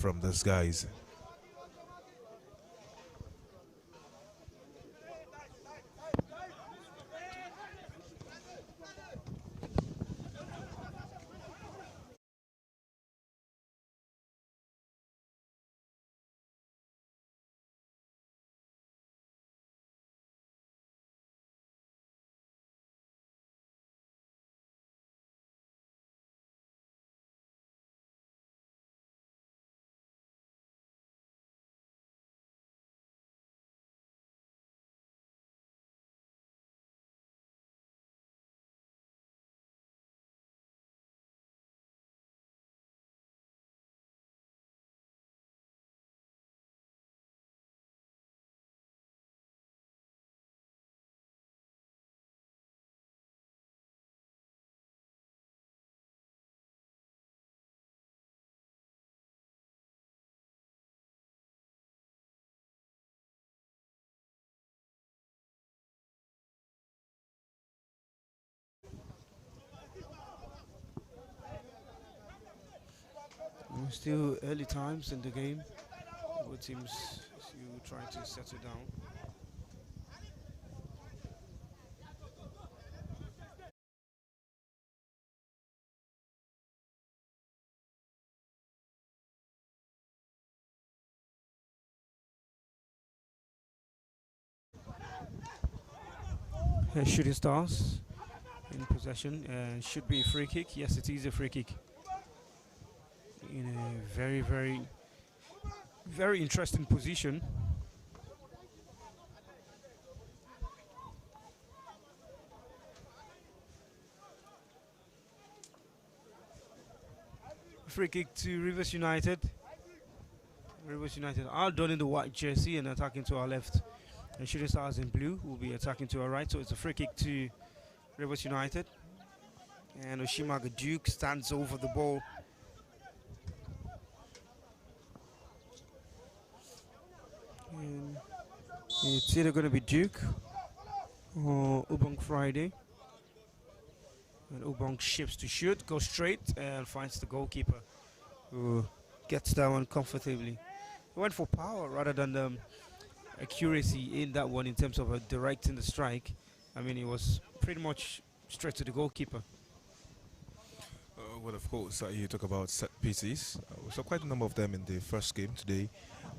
from these guys. Still early times in the game. Both teams still trying to settle down. Shooting Stars in possession and should be a free kick. Yes, it is a free kick. In a very, very, very interesting position. Free kick to Rivers United. Rivers United are done in the white jersey and attacking to our left. And Shooting Stars in blue will be attacking to our right. So it's a free kick to Rivers United. And Oshimaga Duke stands over the ball. And it's either going to be Duke or Ubong Friday. And Ubong shifts to shoot, goes straight and finds the goalkeeper, who gets that one comfortably. He went for power rather than accuracy in that one in terms of directing the strike. I mean, he was pretty much straight to the goalkeeper. Well, of course, you talk about set pieces. We saw quite a number of them in the first game today,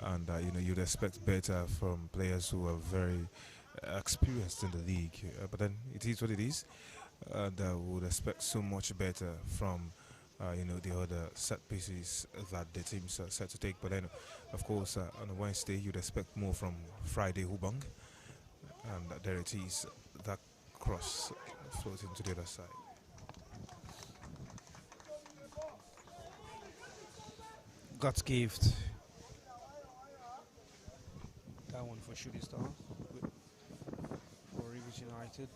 and you'd expect better from players who are very experienced in the league. But then it is what it is, and we would expect so much better from the other set pieces that the teams are set to take. But then, of course, on a Wednesday, you'd expect more from Friday Hubang, and there it is, that cross floating to the other side. God's gift. That one for Shooting Star. For Rivers United.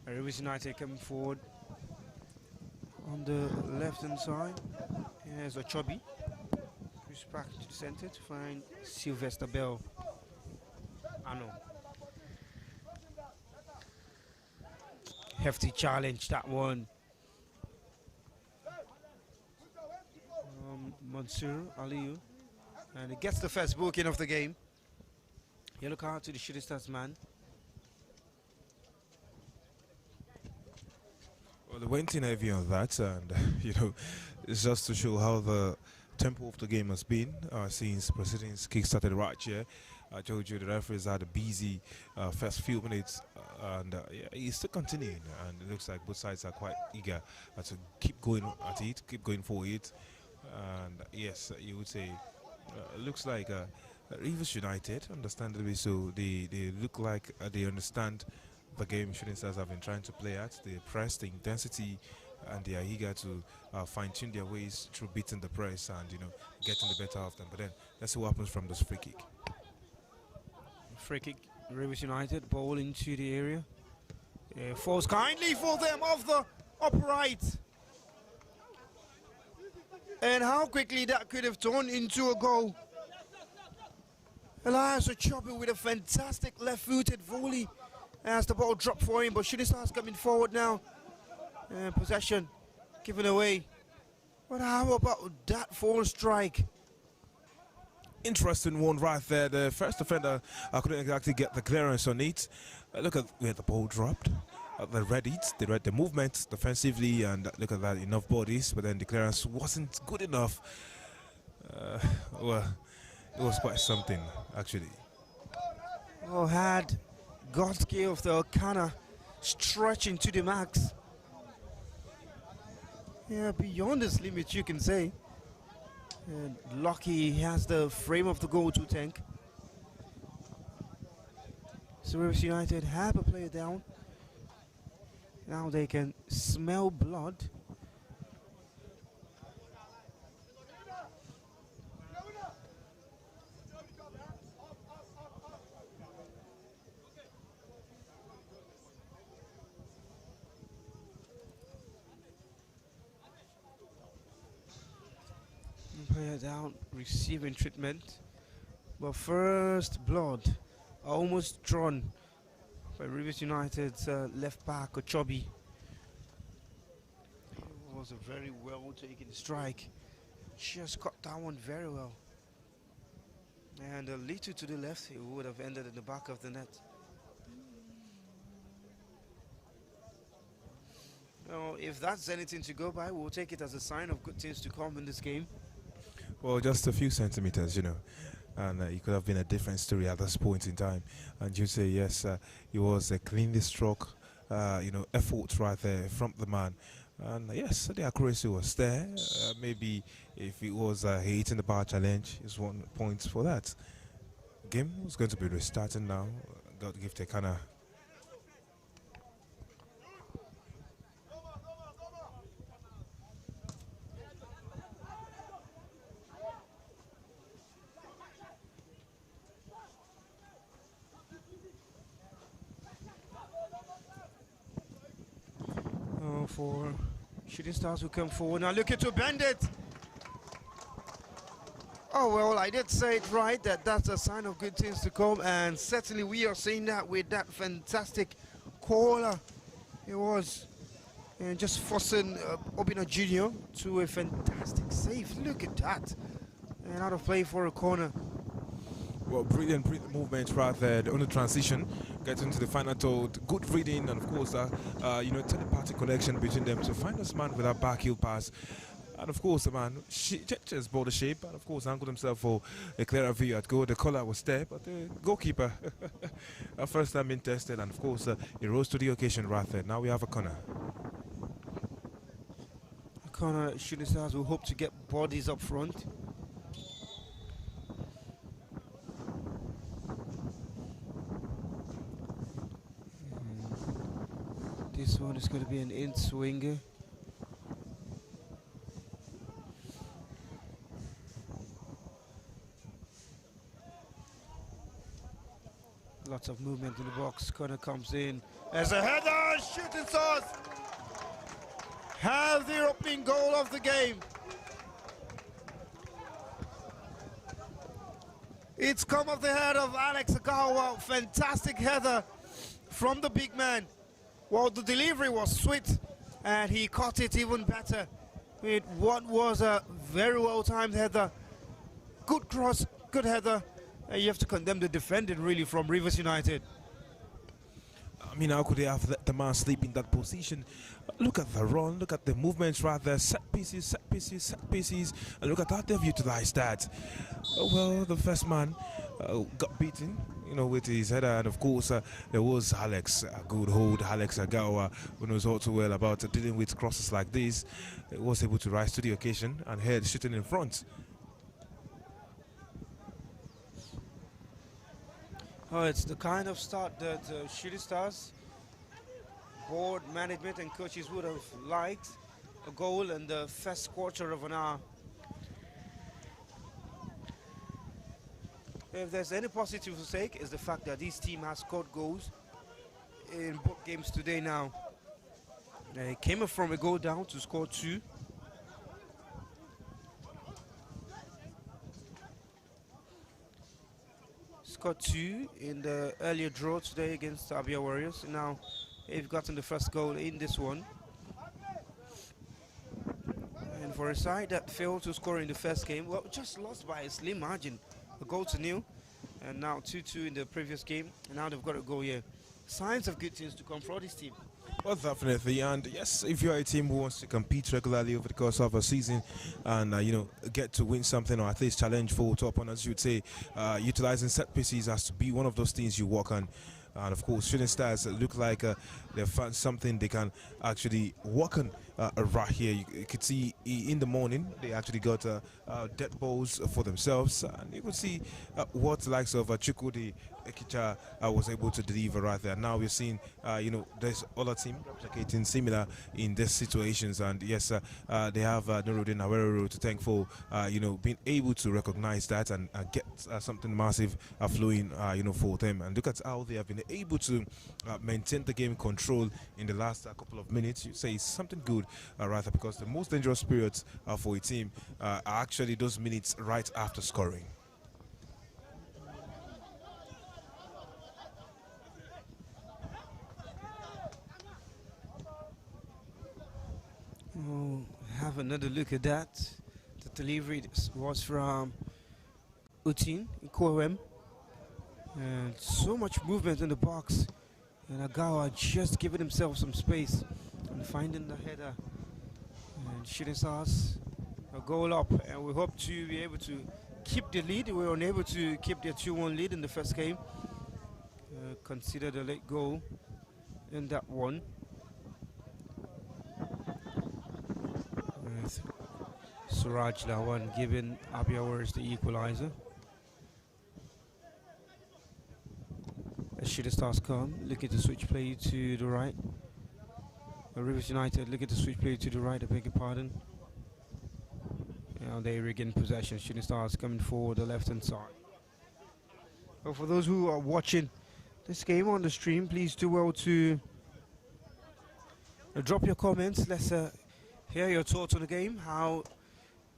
Rivers United coming forward on the left hand side. Here's a Chubby, who's back to the center to find Sylvester Bell. Ano. Hefty challenge, that one. Mansour Aliyu, and he gets the first booking of the game. Yellow card to the Shooting Stars man. Well, they went in heavy on that, and it's just to show how the tempo of the game has been since proceedings kick-started right here. I told you the referees had a busy first few minutes, and it's still continuing, and it looks like both sides are quite eager to keep going at it, keep going for it. And yes, you would say it looks like Rivers United, understandably so, they look like they understand the game Shooting Stars have been trying to play at. They press the intensity, and they are eager to fine-tune their ways through beating the press and getting the better of them. But then let's see what happens from this free kick. Free kick, Rivers United, ball into the area. Falls kindly for them off the upright. And how quickly that could have turned into a goal. Elias Ochobi with a fantastic left-footed volley as the ball dropped for him, but Shooting Stars coming forward now. Possession given away. But how about that forward strike? Interesting one right there. The first defender couldn't exactly get the clearance on it. Look at where the ball dropped. They read it, they read the movement defensively, and look at that, enough bodies, but then the clearance wasn't good enough. Well, it was quite something, actually. Oh, had Godske of the Okana stretching to the max. Yeah, beyond his limits, you can say. And lucky he has the frame of the goal to tank. So Rivers United have a player down. Now they can smell blood. Player down, receiving treatment. But first blood almost drawn by Rivers United's left back, Ochobi. It was a very well taken strike. Just cut that one very well. And a little to the left, it would have ended in the back of the net. Now, if that's anything to go by, we'll take it as a sign of good things to come in this game. Well, just a few centimeters, and it could have been a different story at this point in time. And you say, yes, it was a cleanly struck, effort right there from the man. And yes, the accuracy was there. Maybe if it was hitting the bar challenge, it's 1 point for that. Game was going to be restarting now. Got to give Tekana. For Shooting Stars who come forward. Now looking to bend it. Oh, well, I did say it right, that's a sign of good things to come, and certainly we are seeing that with that fantastic caller. It was. And just forcing Obina Jr. to a fantastic save. Look at that. And out of play for a corner. Well, brilliant movement right there. The only transition, getting to the final third. Good reading, and of course, telepathic connection between them to find this man with that back heel pass. And of course, the man just bought the shape, and of course, angled himself for a clearer view at goal. The collar was there, but the goalkeeper, first time being tested, and of course, he rose to the occasion right there. Now we have a corner. A corner, Shooting Stars will hope to get bodies up front. This one is going to be an in-swinger. Lots of movement in the box. Corner comes in. There's a header! Shooting Stars have the opening goal of the game. It's come off the head of Alex Agawa. Fantastic header from the big man. Well, the delivery was sweet, and he caught it even better with what was a very well-timed header. Good cross, good header. And you have to condemn the defending, really, from Rivers United. I mean, how could they have let the man sleep in that position? Look at the run, look at the movements right there. Set pieces, set pieces, set pieces. And look at how they've utilized that. Well, the first man got beaten, with his header. And of course, there was Alex, a good hold. Alex Agawa, who knows all too well about dealing with crosses like this. He was able to rise to the occasion and head shooting in front. Oh, it's the kind of start that Shooting Stars board management and coaches would have liked. A goal in the first quarter of an hour. If there's any positive to take, is the fact that this team has scored goals in both games today now. They came up from a goal down to score 2. Scored 2 in the earlier draw today against Abia Warriors. Now they've gotten the first goal in this one. for a side that failed to score in the first game, well, just lost by a slim margin, a goal to nil, and now 2-2 in the previous game, and now they've got to go here. Signs of good things to come for this team. Well, definitely, and yes, if you're a team who wants to compete regularly over the course of a season, and get to win something or at least challenge for top opponents, you'd say utilizing set pieces has to be one of those things you work on. And of course, Shooting Stars look like they've found something they can actually work on right here. You could see in the morning they actually got dead balls for themselves, and you could see what the likes of Chukwudi Ekicha was able to deliver right there. Now we're seeing, there's other team replicating similar in these situations, and yes, they have Nuruddin Awero to thank for, being able to recognize that and get something massive flowing, for them. And look at how they have been able to maintain the game control in the last couple of minutes. You say it's something good, rather, because the most dangerous periods for a team are actually those minutes right after scoring. Oh, have another look at that. The delivery was from Utin Kwem. And so much movement in the box. And Agawa just giving himself some space and finding the header. And Shooting Stars a goal up. And we hope to be able to keep the lead. We were unable to keep their 2-1 lead in the first game. Consider the late goal in that one. Suraj Lawan giving Abiawars the equalizer. As Shooting Stars come, looking to switch play to the right. Rivers United looking to switch play to the right, I beg your pardon. Now they regain possession. Shooting Stars coming forward the left hand side. But for those who are watching this game on the stream, please do well to drop your comments. Let's hear your thoughts on the game. How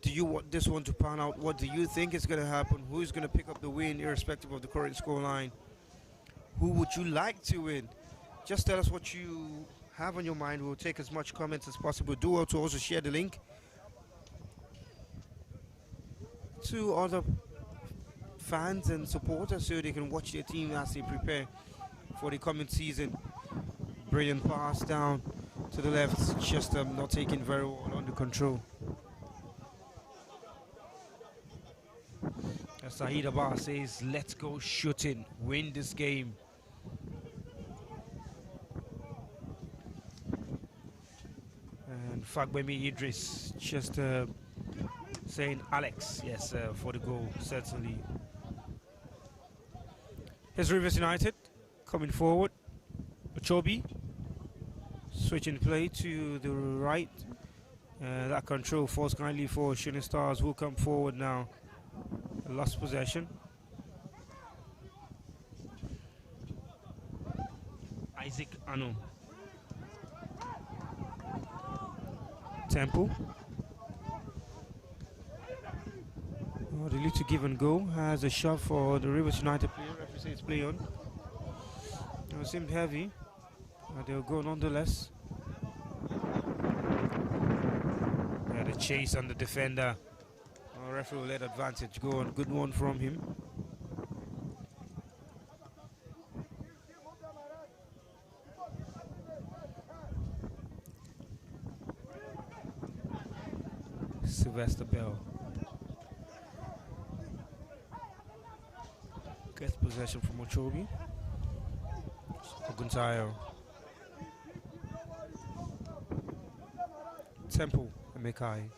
do you want this one to pan out? What do you think is going to happen? Who's going to pick up the win irrespective of the current scoreline? Who would you like to win? Just tell us what you have on your mind. We'll take as much comments as possible. Do well to also share the link to other fans and supporters so they can watch their team as they prepare for the coming season. Brilliant pass down to the left, just not taken very well under control. As Sahid Abbas says, let's go shooting, win this game. And Fagbemi Idris just saying Alex, yes, for the goal, certainly. Here's Rivers United coming forward. Ochobi switching play to the right. That control falls kindly for Shooting Stars, who come forward now. Lost possession. Isaac Ano. Temple. Oh, they need to give and go. Has a shot for the Rivers United player. Referee says play on. It seemed heavy. They'll go nonetheless. Yeah, the chase on the defender. Referee will let advantage go on. Good one from him. Sylvester Bell gets possession from Ochobi. Oguntayo. Temple and Mekai.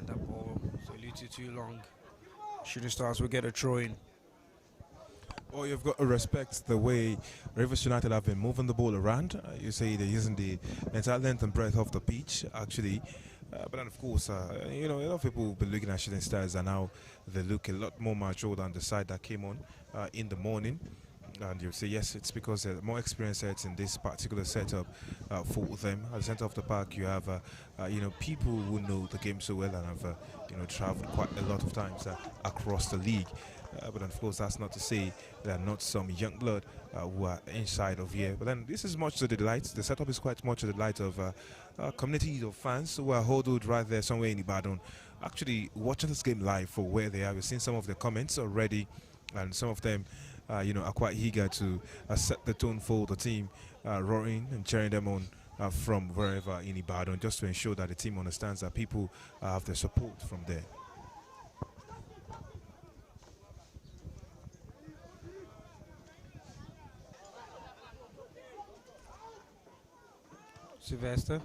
That ball is a little too long. Shooting Stars will get a throw in. Well, you've got to respect the way Rivers United have been moving the ball around. You say they're using the entire length and breadth of the pitch, actually. But then, of course, a lot of people will be looking at Shooting Stars, and now they look a lot more mature than the side that came on in the morning. And you'll say, yes, it's because there are more experienced heads in this particular setup for them. At the center of the park, you have, people who know the game so well and have, traveled quite a lot of times across the league. But of course, that's not to say there are not some young blood who are inside of here. But then this is much to the delight. The setup is quite much to the delight of communities of fans who are huddled right there somewhere in Ibadan, actually watching this game live for where they are. We've seen some of the comments already, and some of them, are quite eager to set the tone for the team, roaring and cheering them on. From wherever in Ibadan, just to ensure that the team understands that people have the support from there. Sylvester.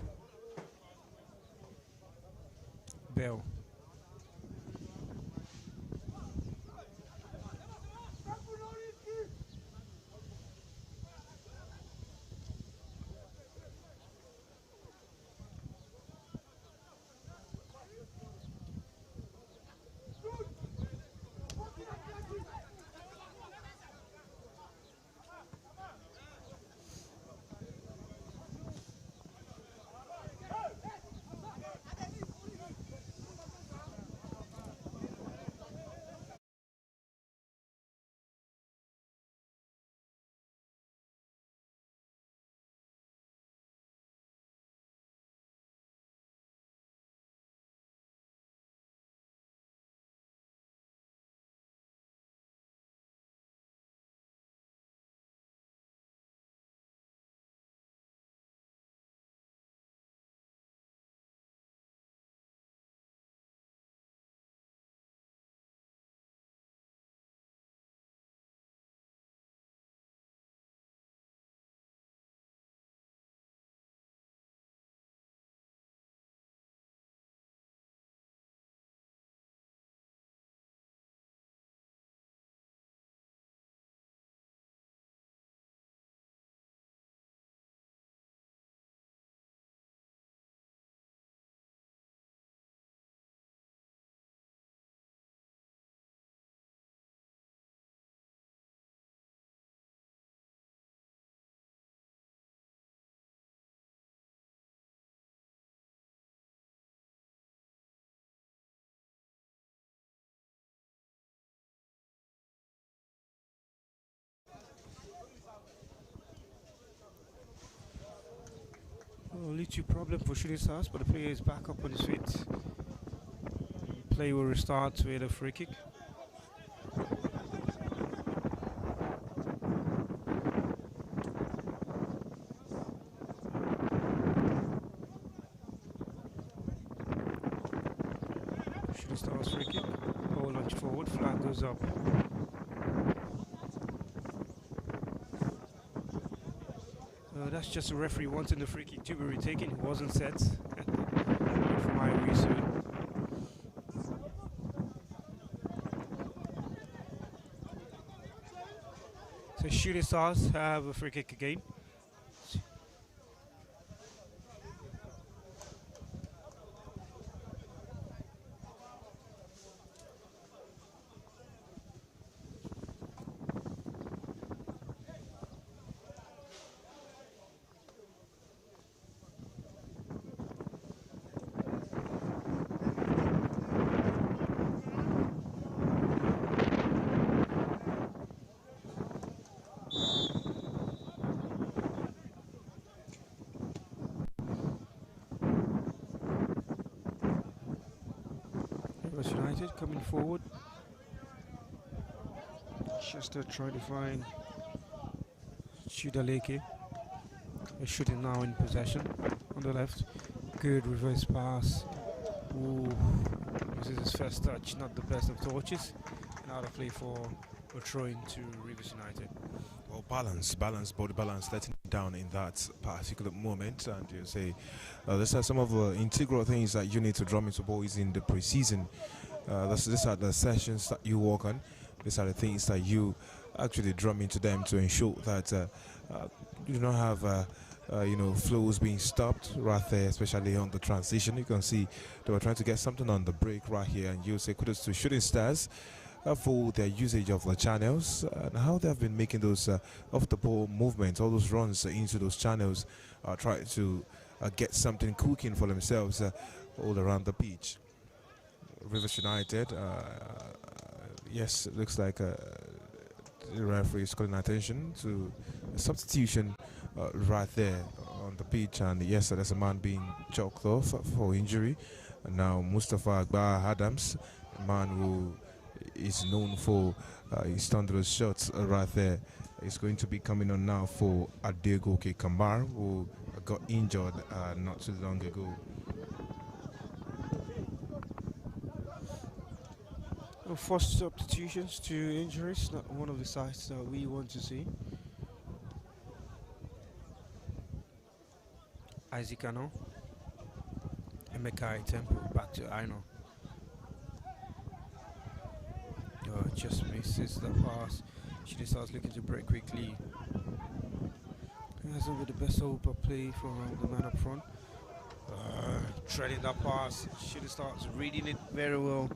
Bell. Only two problem for Shooting Stars, but the player is back up on his feet. Play will restart with a free kick. Shooting Stars free kick. Ball launched forward, flag goes up. That's just a referee wanting the free kick to be retaken. It wasn't set. From my research. So Shooting Stars have a free kick again. United coming forward. Chester trying to find Shudaleke. They're shooting now in possession on the left. Good reverse pass. Ooh, this is his first touch, not the best of touches. And out of play for a throw into Rivers United. Well, body balance, letting down in that particular moment. And you say, these are some of the integral things that you need to drum into boys in the preseason. These are the sessions that you work on. These are the things that you actually drum into them to ensure that you do not have flows being stopped right there, especially on the transition. You can see they were trying to get something on the break right here, and you say kudos to Shooting Stars for their usage of the channels and how they have been making those off the ball movements, all those runs into those channels, try to get something cooking for themselves all around the pitch. Rivers United, yes, it looks like the referee is calling attention to a substitution right there on the pitch, and yes, there's a man being chalked off for injury. And now Mustafa Akbar Adams, a man who is known for his thunderous shots right there, is going to be coming on now for Adegoke Kambar, who got injured not too long ago. Forced substitutions to injuries, not one of the sides that we want to see. Isaac Ano, Emekai Temple, back to Aino. Just misses the pass. She just starts looking to break quickly. Hasn't been the best hope of play from the man up front. Treading that pass. She just starts reading it very well.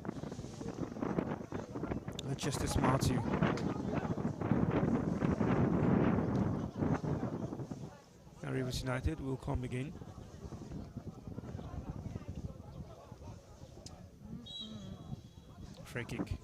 Just as smart too. Now Rivers United will come again. Free kick.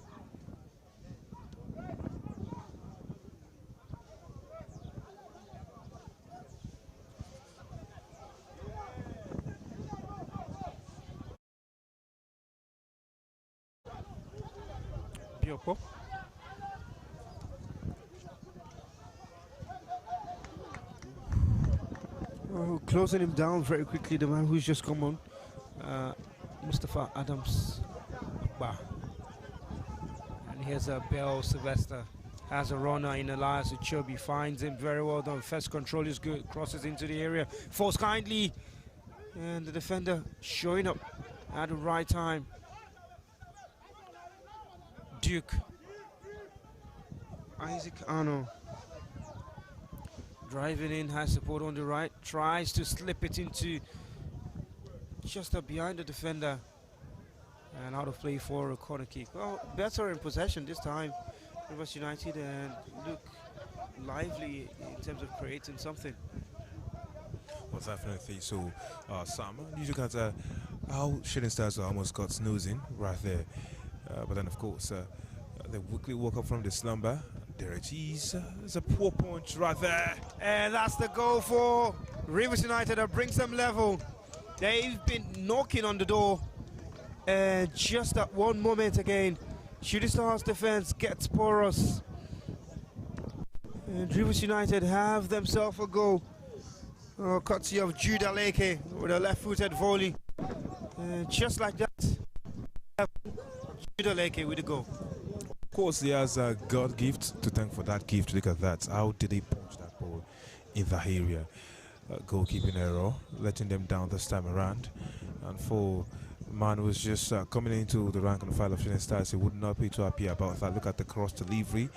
Bioko. Closing him down very quickly, the man who's just come on. Mustafa Adams. Bah. And here's a Bell Sylvester. Has a runner in Elias Uchobi. Finds him very well done. First control is good. Crosses into the area. Falls kindly. And the defender showing up at the right time. Duke. Isaac Ano. Driving in, has support on the right. Tries to slip it into just behind the defender. And out of play for a corner kick. Well, better in possession this time. Rivers United and look lively in terms of creating something. Well, definitely. So, Sam, you look at how Shooting Stars almost got snoozing right there. But then, of course, they quickly woke up from the slumber. There it is. There's a poor punch right there. And that's the goal for Rivers United that brings them level. They've been knocking on the door. And just at one moment again, Shooting Stars defense gets porous. And Rivers United have themselves a goal. Courtesy of Judah Leke with a left-footed volley. And just like that, Judah Leke with the goal. Of course, he has a God gift to thank for that gift. Look at that. How did he punch that ball in the area? Goalkeeping error, letting them down this time around. And for the man who was just coming into the rank and file of Shooting Stars, he would not be too happy about that. Look at the cross delivery.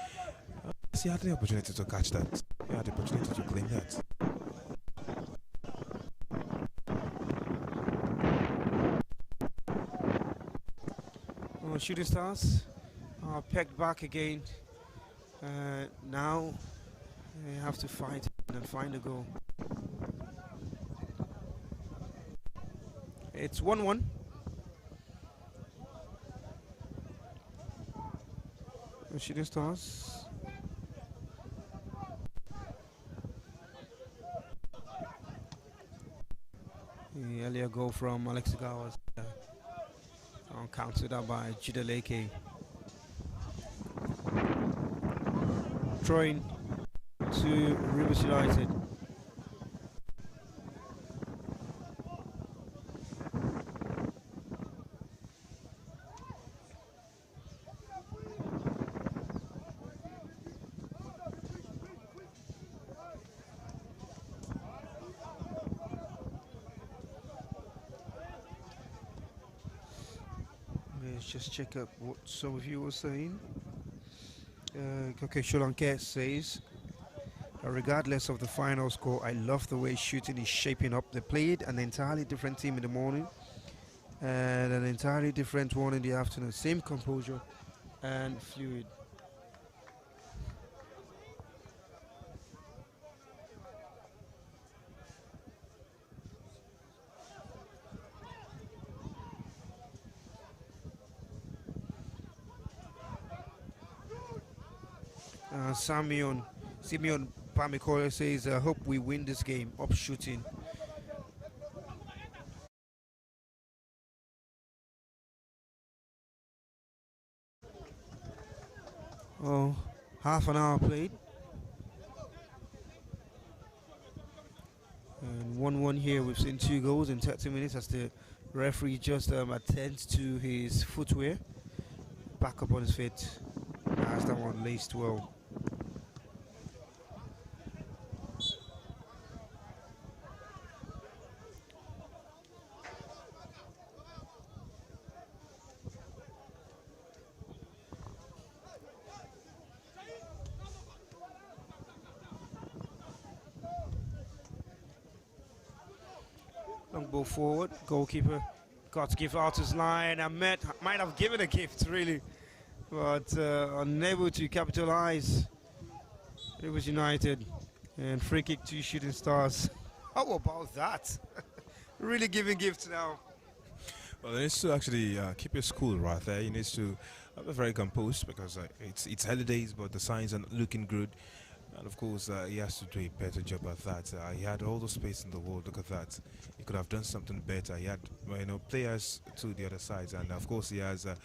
He had the opportunity to catch that. He had the opportunity to claim that. Shooting Stars are pegged back again. Now they have to fight and find a goal. It's 1-1. Shooting Stars. The earlier goal from Alex Gawas. Counted out by Judah Leke. Throwing to Rivers United. Let's just check up what some of you were saying. Okay, Sholanke says, regardless of the final score, I love the way shooting is shaping up. They played an entirely different team in the morning and an entirely different one in the afternoon. Same composure and fluid. Simeon Pamikole says, I hope we win this game. Up shooting. Oh, half an hour played. And 1-1 here. We've seen 2 goals in 30 minutes as the referee just attends to his footwear. Back up on his feet. As that one laced well. Long ball forward, goalkeeper got to give out his line. Ahmed might have given a gift, really, but unable to capitalize. It was United, and free kick to Shooting Stars. How about that? Really giving gifts now. Well, he needs to actually keep his cool right there. He needs to be very composed because it's holidays, but the signs are not looking good. And of course, he has to do a better job at that. He had all the space in the world. Look at that. He could have done something better. He had, players to the other sides, and of course, he has, the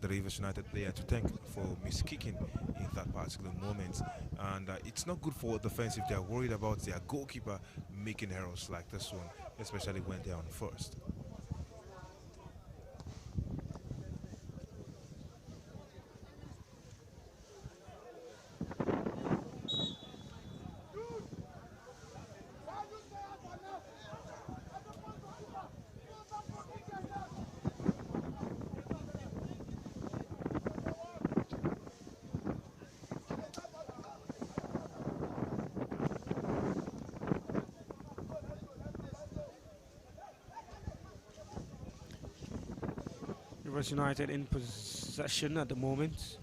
Rivers United player to thank for miskicking in that particular moment. And it's not good for defense if they are worried about their goalkeeper making errors like this one, especially when they are on first. Rivers United in possession at the moment.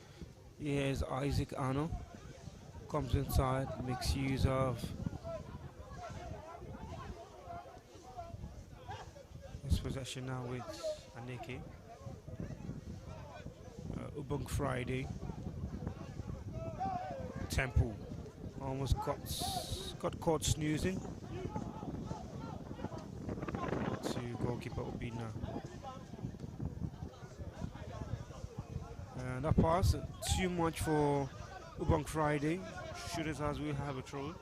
Here's Isaac Arno. Comes inside, makes use of his possession now with Aneke. Ubung Friday. Temple almost got caught snoozing. To goalkeeper Obina. And that pass, too much for Ubang Friday. Shooters as we have a throw.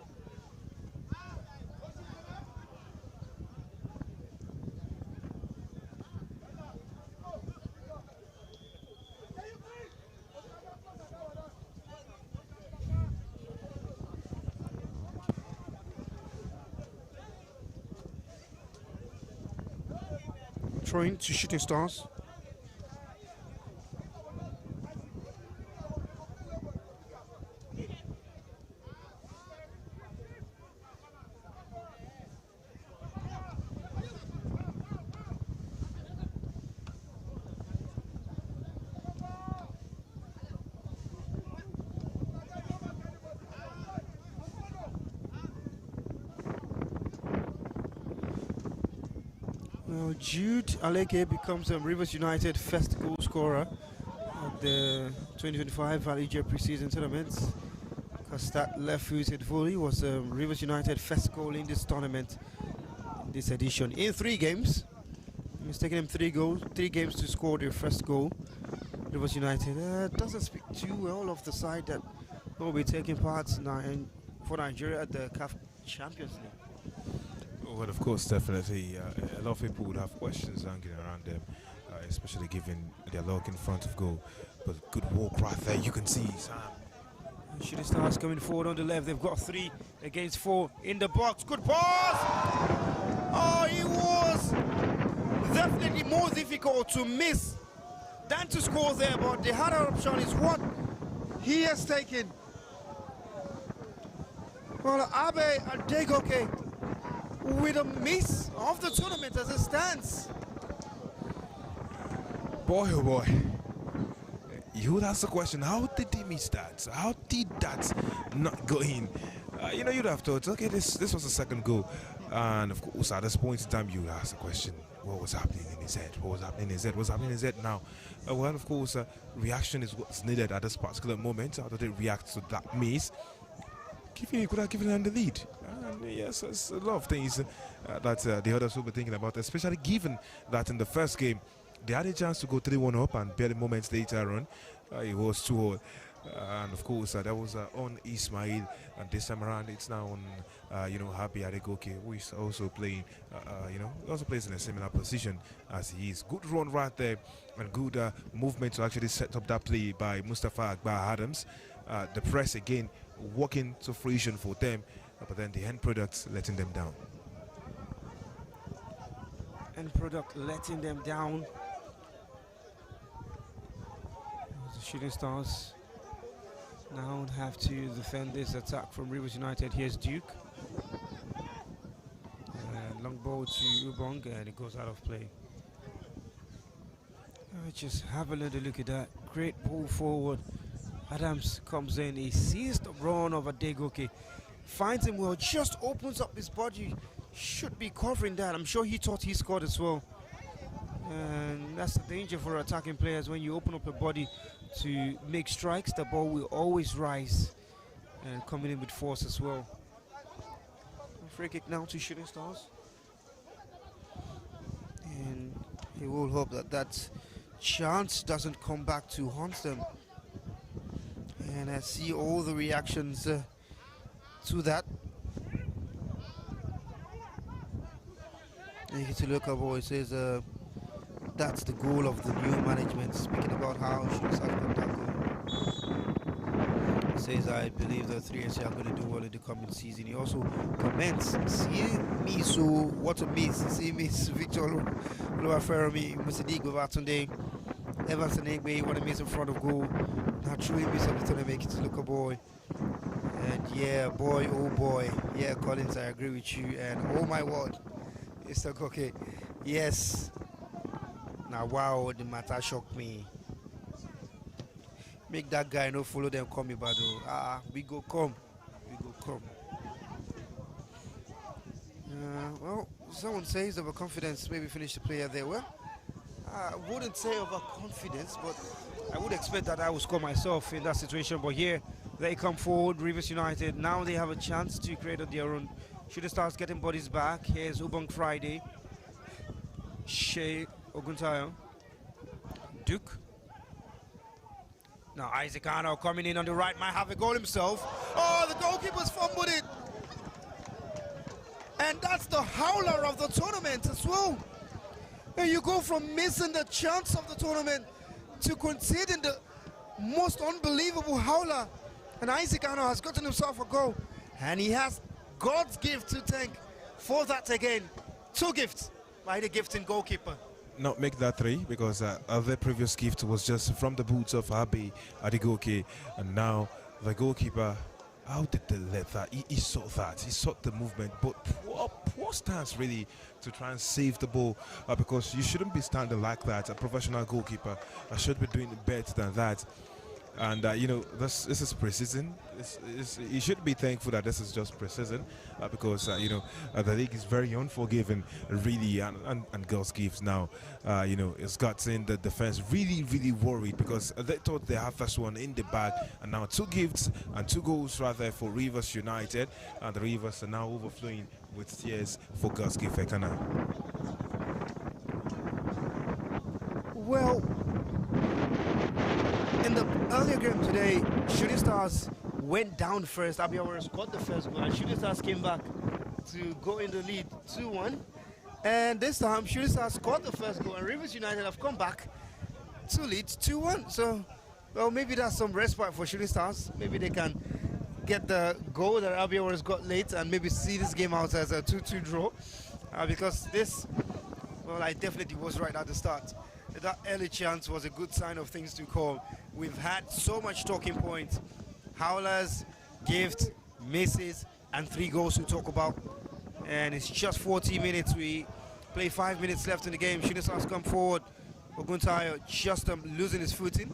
Throwing to Shooting Stars. Well, Jude Aleke becomes Rivers United first goal scorer at the 2025 Valuejet preseason tournament. Because that left-footed volley was Rivers United first goal in this tournament, this edition, in 3 games. It's taken him 3 games to score their first goal. Rivers United doesn't speak too well of the side that will be taking part for Nigeria at the CAF Champions League. Well, of course, definitely. A lot of people would have questions hanging around them, especially given their luck in front of goal. But good walk right there. You can see Sam. Shooting Stars coming forward on the left. They've got 3 against 4 in the box. Good pass! Oh, it was definitely more difficult to miss than to score there, but the harder option is what he has taken. Well, Abe Adegoke with a miss of the tournament as it stands. Boy, oh boy. You would ask the question, how did he miss that? How did that not go in? You'd have thought, okay, this was the second goal. And of course, at this point in time, you ask the question, what was happening in his head? What was happening in his head? What's happening in his head now? Well, of course, reaction is what's needed at this particular moment. How did it react to that miss? He could have given them the lead. And yes, there's a lot of things that the others will be thinking about, especially given that in the first game, they had a chance to go 3-1 up and barely moments later on, it was 2-0. And of course, that was on Ismail, and this time around it's now on, Happy Adegoke, who is also playing, also plays in a similar position as he is. Good run right there, and good movement to actually set up that play by Mustafa Akbar Adams. The press again working to fruition for them, but then the end product letting them down. End product letting them down. The Shooting Stars now have to defend this attack from Rivers United. Here's Duke. Long ball to Ubong, and it goes out of play. Just have a little look at that. Great ball forward. Adams comes in. He sees the run of Adegoke. Finds him well. Just opens up his body. Should be covering that. I'm sure he thought he scored as well. And that's the danger for attacking players. When you open up your body to make strikes, the ball will always rise and coming in with force as well. Free kick now to Shooting Stars. And he will hope that that chance doesn't come back to haunt them. And I see all the reactions to that. And you get to look up what it says, that's the goal of the new management. Speaking about how Shooting Stars got that goal. He says, I believe the 3SC are going to do well in the coming season. He also comments, see me, so what a miss. See me, Victor Oluwafermi, Musadik Babatunde, Evans and Egbe, what a miss in front of goal. Now truly miss of the tournament, to look a boy. And yeah, boy, oh boy. Yeah, Collins, I agree with you. And oh my word, Mr. Koke, yes. Now wow, the matter shocked me. Make that guy no follow them come Ibado. We go come. Well, someone says overconfidence maybe finish the player there. Well, I wouldn't say overconfidence, but I would expect that I would score myself in that situation. But here they come forward, Rivers United. Now they have a chance to create on their own. Shooting Stars getting bodies back. Here's Ubong Friday. Shea Oguntayo. Duke. Now Isaac Arno coming in on the right, might have a goal himself. Oh, the goalkeeper's fumbled it. And that's the howler of the tournament as well. And you go from missing the chance of the tournament to conceding the most unbelievable howler. And Isaac Arno has gotten himself a goal. And he has God's gift to thank for that again. 2 gifts by the gifting goalkeeper. Not make that 3, because the previous gift was just from the boots of Abe Adegoke, and now the goalkeeper, how did they let that? He saw that, he saw the movement, but poor stance really to try and save the ball, because you shouldn't be standing like that. A professional goalkeeper should be doing better than that. And this is precision. You should be thankful that this is just precision, because the league is very unforgiving, really, and girls gives now. It's gotten the defense really worried, because they thought they had first one in the bag, and now 2 gifts and 2 goals rather for Rivers United, and the Rivers are now overflowing with tears for girls give Ekana. Well, in the earlier game today, Shooting Stars went down first. Abiyawaras got the first goal, and Shooting Stars came back to go in the lead 2-1. And this time, Shooting Stars scored the first goal, and Rivers United have come back to lead 2-1. So, well, maybe that's some respite for Shooting Stars. Maybe they can get the goal that Abiyawaras got late and maybe see this game out as a 2-2 draw. Because this, well, I definitely was right at the start. That early chance was a good sign of things to come. We've had so much talking points. Howlers, gift, misses, and 3 goals to talk about. And it's just 40 minutes. We play 5 minutes left in the game. Shooting Stars come forward. Oguntayo just losing his footing.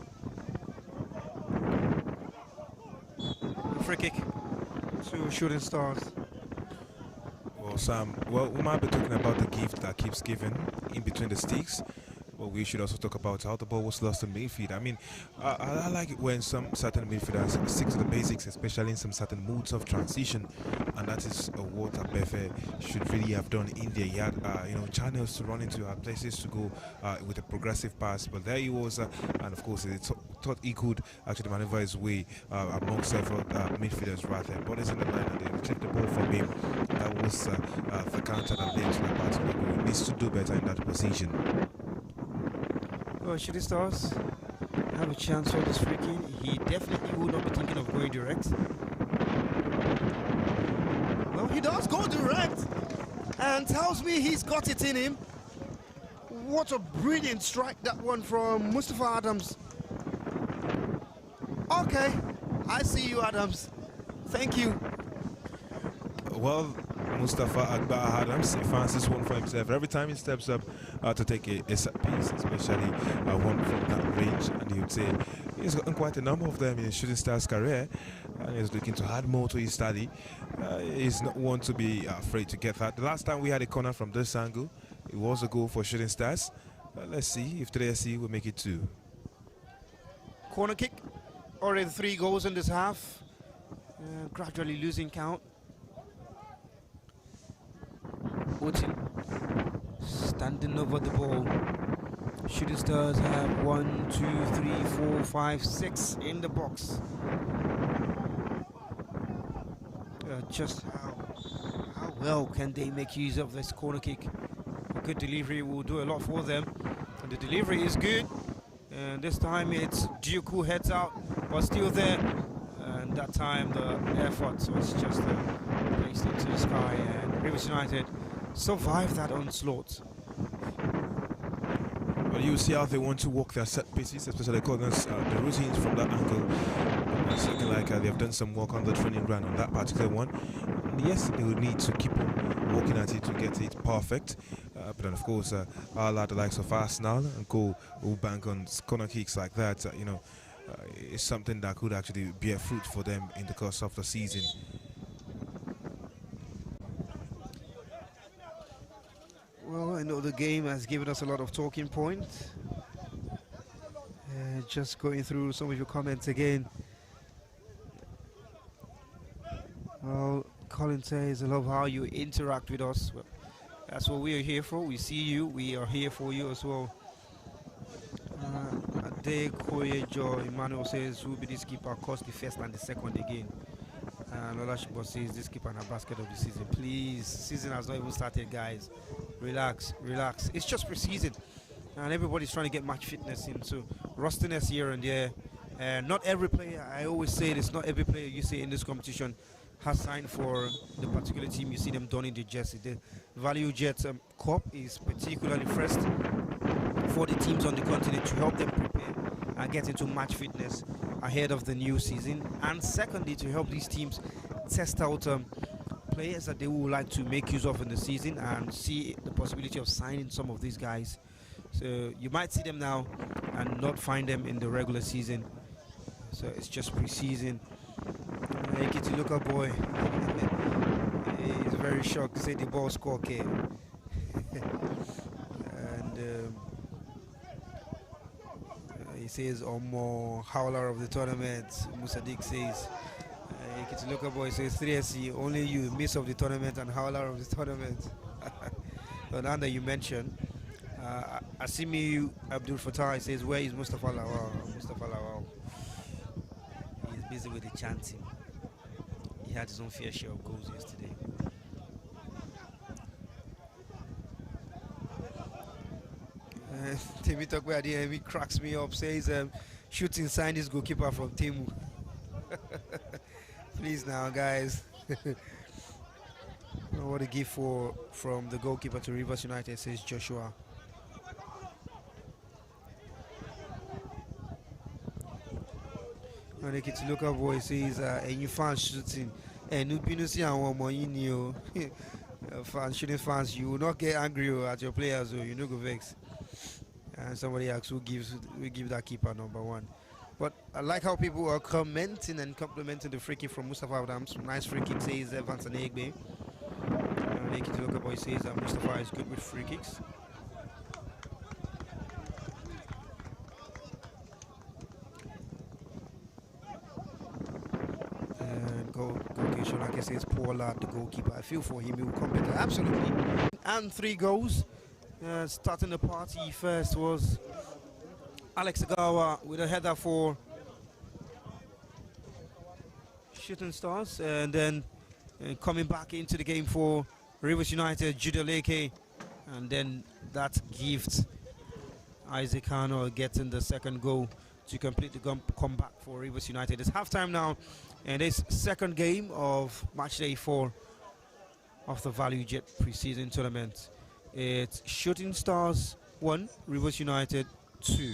Free kick to Shooting Stars. Well, Sam, well, we might be talking about the gift that keeps giving in between the sticks. But we should also talk about how the ball was lost in midfield. I mean, I like it when some certain midfielders stick to the basics, especially in some certain moods of transition, and that is what Abefe should really have done in there. He had, channels to run into, places to go with a progressive pass, but there he was, and of course, he thought he could actually maneuver his way among several midfielders right there. But it's in the line, and they retrieved the ball from him. That was the counter that led to the particular goal. He needs to do better in that position. Well, Shooting Stars have a chance for this free kick. He definitely will not be thinking of going direct. Well, he does go direct and tells me he's got it in him. What a brilliant strike that one from Mustafa Adams. Okay, I see you, Adams. Thank you. Well, Mustafa Akbar Adams, he fancies one for himself every time he steps up to take a set piece, especially one from that range. And he would say he's gotten quite a number of them in his Shooting Stars career, and he's looking to add more to his study. He's not one to be afraid to get that. The last time we had a corner from this angle, it was a goal for Shooting Stars. Let's see if 3SC will make it 2. Corner kick. Already 3 goals in this half. Gradually losing count. Utin standing over the ball. Shooting Stars have 1, 2, 3, 4, 5, 6 in the box. Just how well can they make use of this corner kick? A good delivery will do a lot for them. And the delivery is good. And this time it's Duke who heads out, but still there. And that time the effort was just placed into the sky, and Rivers United survive that onslaught. Well, you see how they want to walk their set pieces, especially corners, the routines from that angle. It's looking like they have done some work on the training ground on that particular one. And yes, they will need to keep on working at it to get it perfect. But then, of course, I'll the likes of Arsenal and go bank on corner kicks like that. It's something that could actually bear fruit for them in the course of the season. Well, I know the game has given us a lot of talking points. Just going through some of your comments again. Well, Colin says, I love how you interact with us. Well, that's what we are here for. We see you. We are here for you as well. Ade Koyejo Emmanuel says, who will be this keeper across the first and the second again? Lola Shibo says, this keeper in a basket of the season. Please, season has not even started, guys. Relax, relax. It's just pre-season, and everybody's trying to get match fitness in. So rustiness here and there. Not every player, I always say this, not every player you see in this competition has signed for the particular team you see them donning the jersey. The Valuejet Cup is particularly first for the teams on the continent to help them prepare and get into match fitness ahead of the new season, and secondly to help these teams test out players that they would like to make use of in the season and see the possibility of signing some of these guys. So you might see them now and not find them in the regular season. So it's just pre-season. Ekiti Luka boy, he's very shocked. Say the ball score okay. And he says Omo howler of the tournament. Musadik says Ekiti Luka boy says 3SC, only you miss of the tournament and howler of the tournament. So now that you mentioned, Asimi Abdul Fattah says, where is Mustafa Lawal? Mustafa Lawal, he's busy with the chanting. He had his own fair share of goals yesterday. Timmy Tokwe Adeyemi cracks me up, says shooting sign this goalkeeper from Timu. Please now, guys. What a gift from the goalkeeper to Rivers United, says Joshua. And the kids local boy says, and you fans shooting, and you been see one more in you. Fans shooting fans, you will not get angry at your players, or you know go vex. And somebody asks who give that keeper number 1. But I like how people are commenting and complimenting the free kick from Mustafa Adams. Nice free kick, says Evans and Egbe. Lake Itoka boy says that Mustafa is good with free kicks. And Goki Sholake says, poor lad, the goalkeeper. I feel for him, he will come better. Absolutely. And 3 goals. Starting the party first was Alex Agawa with a header for Shooting Stars. And then coming back into the game for Rivers United, Judah Leke. And then that gift, Isaac Hano getting the second goal to complete the comeback for Rivers United. It's halftime now, and it's second game of Matchday 4 of the Valuejet preseason tournament. It's Shooting Stars 1, Rivers United 2.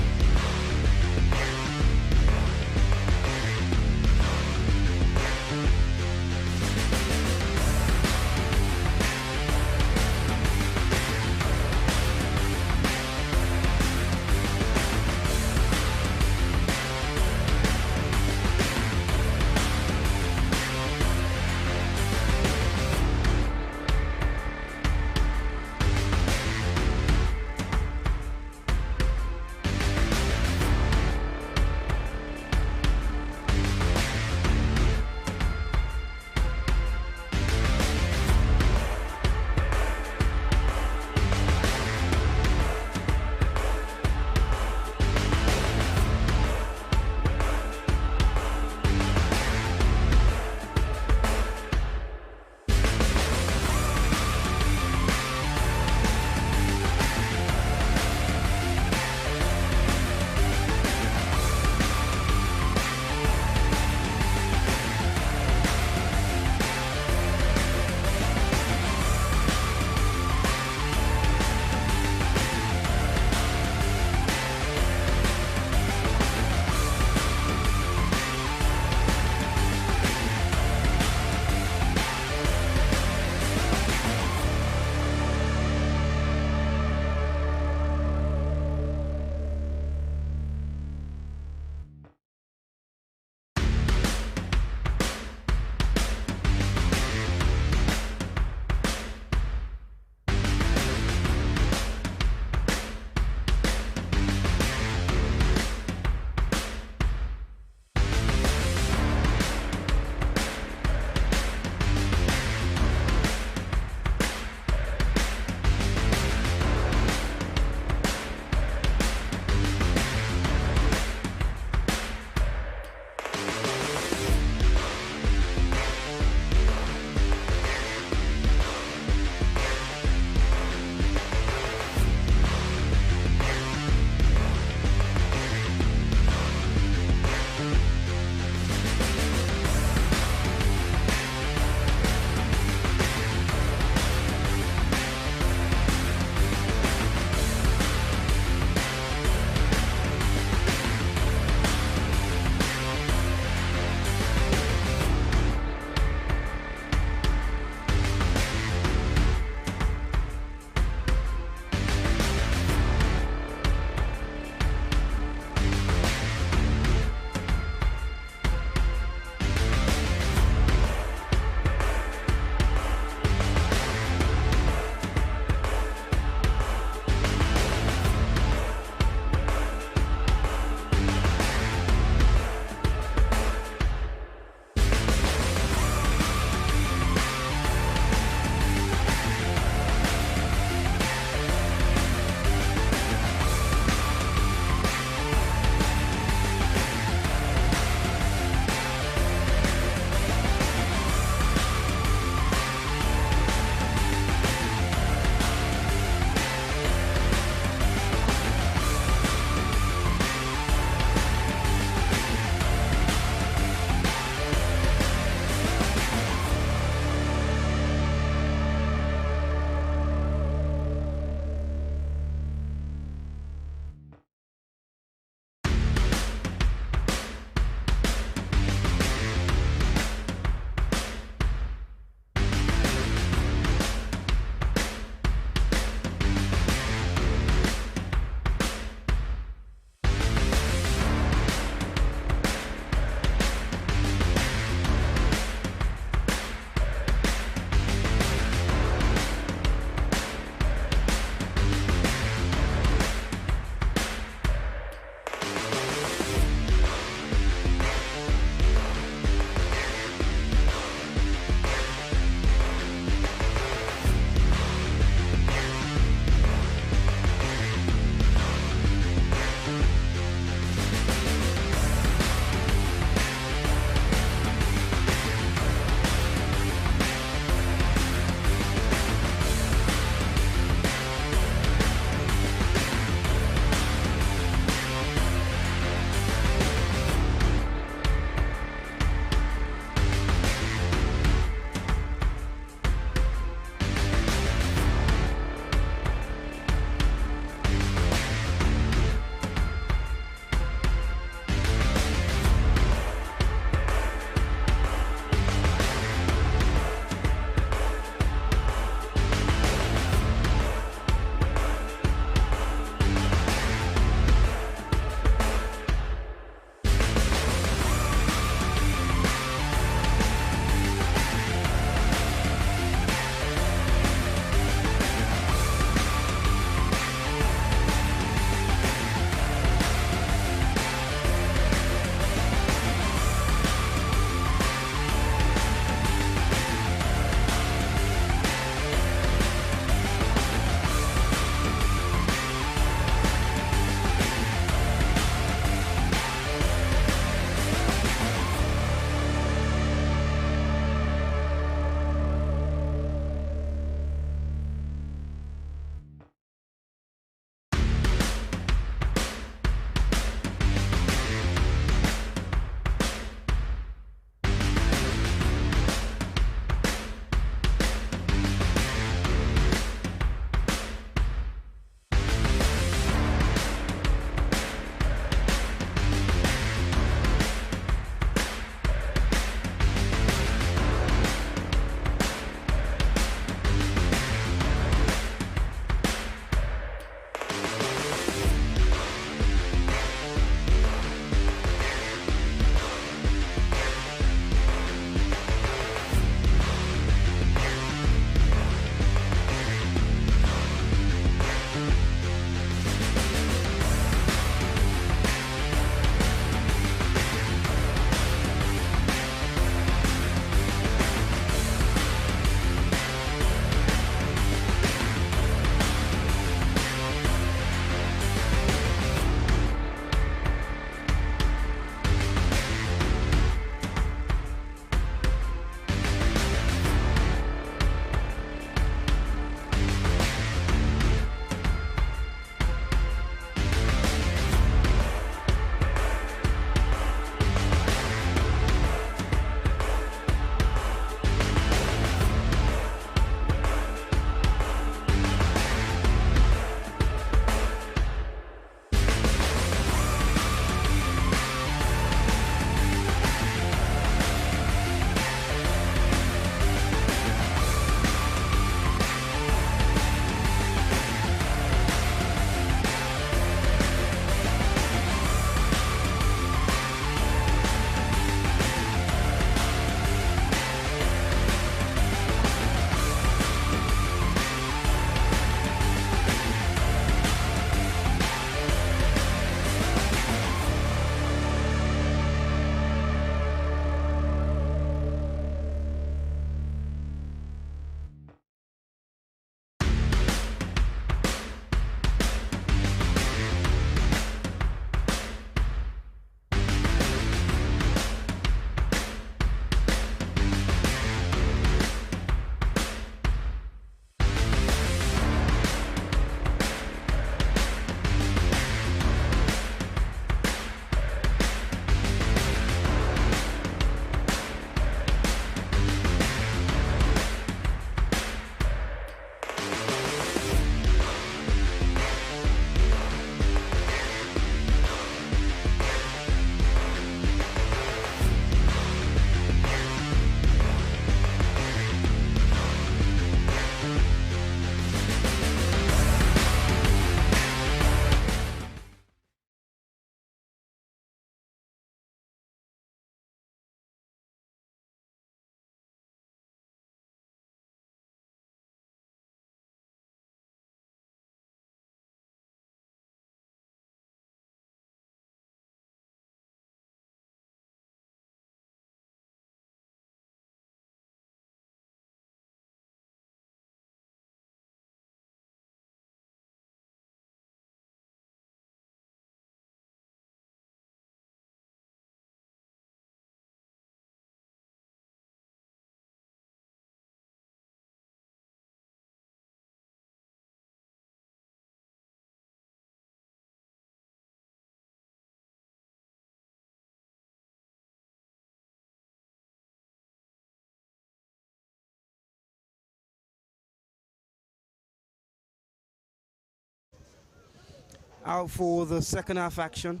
Out for the second half action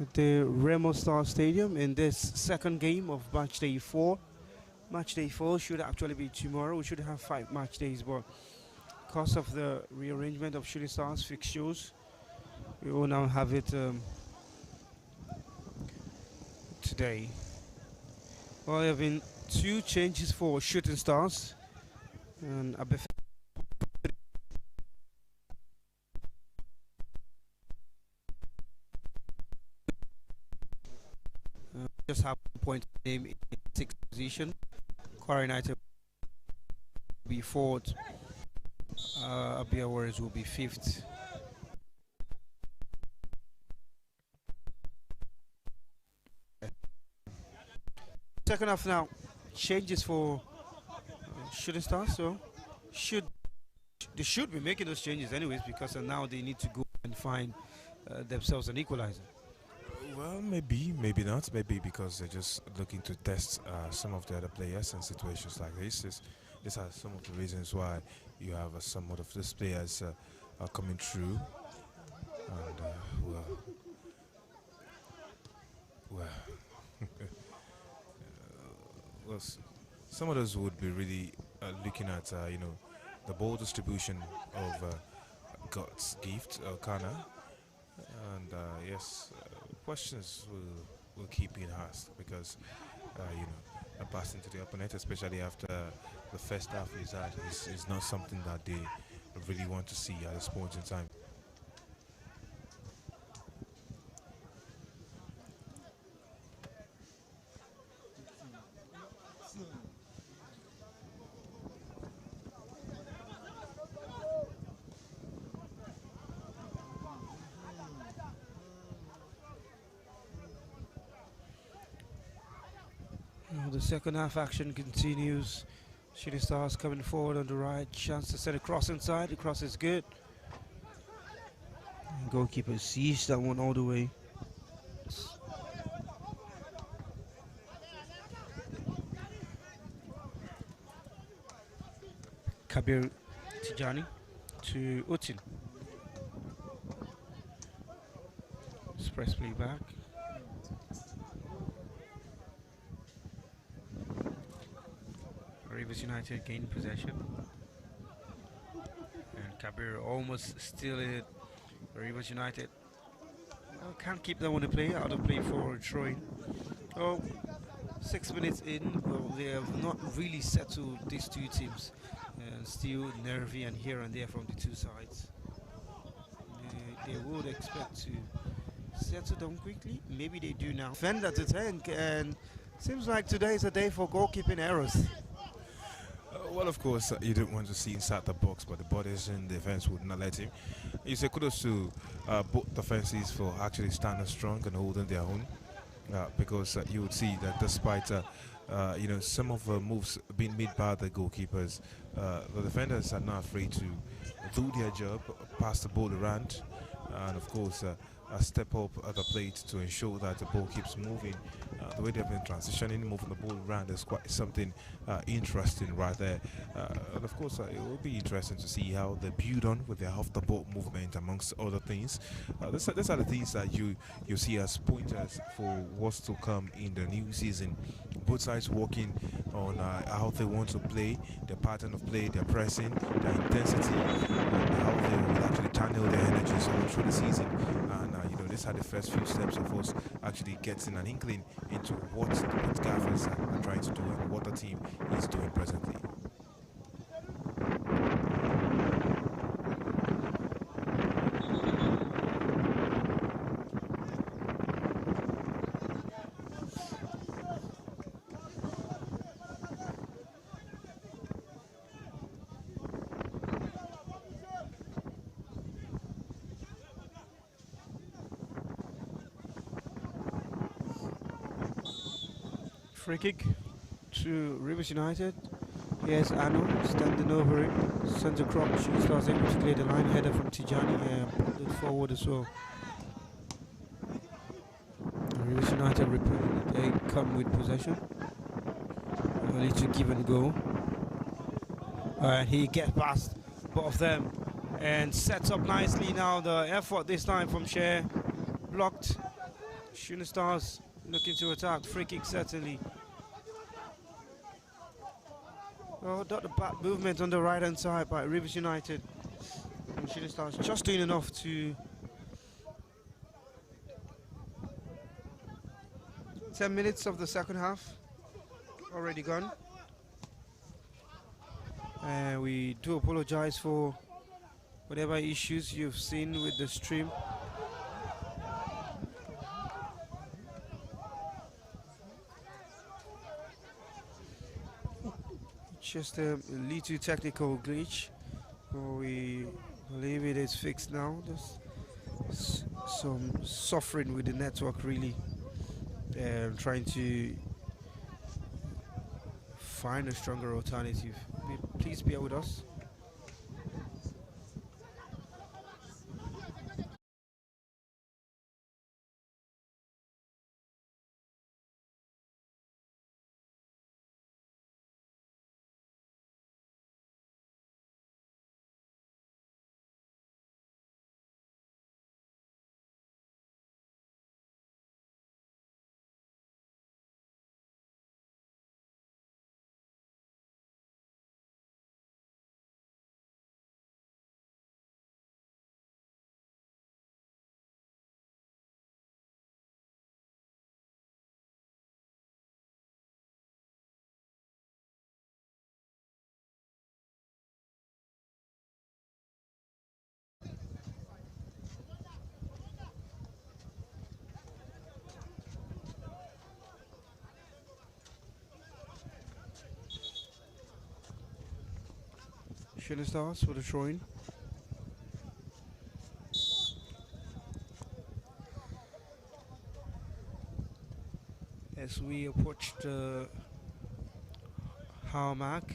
at the Remo Star Stadium in this second game of Matchday 4. Matchday 4 should actually be tomorrow. We should have 5 match days, but because of the rearrangement of Shooting Stars fixtures, we will now have it today. Well, there have been 2 changes for Shooting Stars, and just have 1 point name in 6th position. Kwara United will be 4th. Abia Warriors will be 5th. Second half now, changes for Shooting Stars. So they should be making those changes anyways, because now they need to go and find themselves an equalizer. Well, maybe, maybe not. Maybe because they're just looking to test some of the other players in situations like this. These are some of the reasons why you have somewhat of these players are coming through. And, well, some of those would be really looking at, the ball distribution of God's gift, Kana. And yes, questions will keep being asked because passing to the opponent, especially after the first half is not something that they really want to see at this point in time. The second half action continues. Shooting Stars coming forward on the right. Chance to set a cross inside. The cross is good. And goalkeeper sees that one all the way. Kabir Tijani to Utin. Express play back. Rivers United gain possession, and Kabir almost steal it. Rivers United can't keep that one to play, out of play for Troy. Oh, 6 minutes in, well, they have not really settled these two teams, and still nervy and here and there from the two sides. They would expect to settle down quickly. Maybe they do now. Defender to tank, and seems like today is a day for goalkeeping errors. Well, of course, you don't want to see inside the box, but the bodies in defense would not let him. You say kudos to both defenses for actually standing strong and holding their own, because you would see that despite some of the moves being made by the goalkeepers, the defenders are not afraid to do their job, pass the ball around, and of course step up at the plate to ensure that the ball keeps moving. The way they've been transitioning, moving the ball around is quite something interesting right there. And of course, it will be interesting to see how they build on with their off-the-ball movement, amongst other things. These are the things that you see as pointers for what's to come in the new season. Both sides working on how they want to play, their pattern of play, their pressing, their intensity, and how they will actually channel their energies all through the season. And these are the first few steps of us actually getting an inkling into what gaffers are trying to do and what the team is doing presently. Free kick to Rivers United. Here's Anu standing over it. Sends across. Shooting Stars able to clear the line. Header from Tijani and pulled it forward as well. Rivers United reported they come with possession. Ready to give and go. And he gets past both of them. And sets up nicely now. The effort this time from Share. Blocked. Shooting Stars looking to attack. Free kick certainly. Oh, not the bad movement on the right hand side by Rivers United. And Shooting Stars just doing enough to 10 minutes of the second half already gone. And we do apologize for whatever issues you've seen with the stream. Just a little technical glitch. We believe it is fixed now. There's some suffering with the network really. Trying to find a stronger alternative. Please bear with us. Shooting Stars for the throw-in. As we approach the half mark,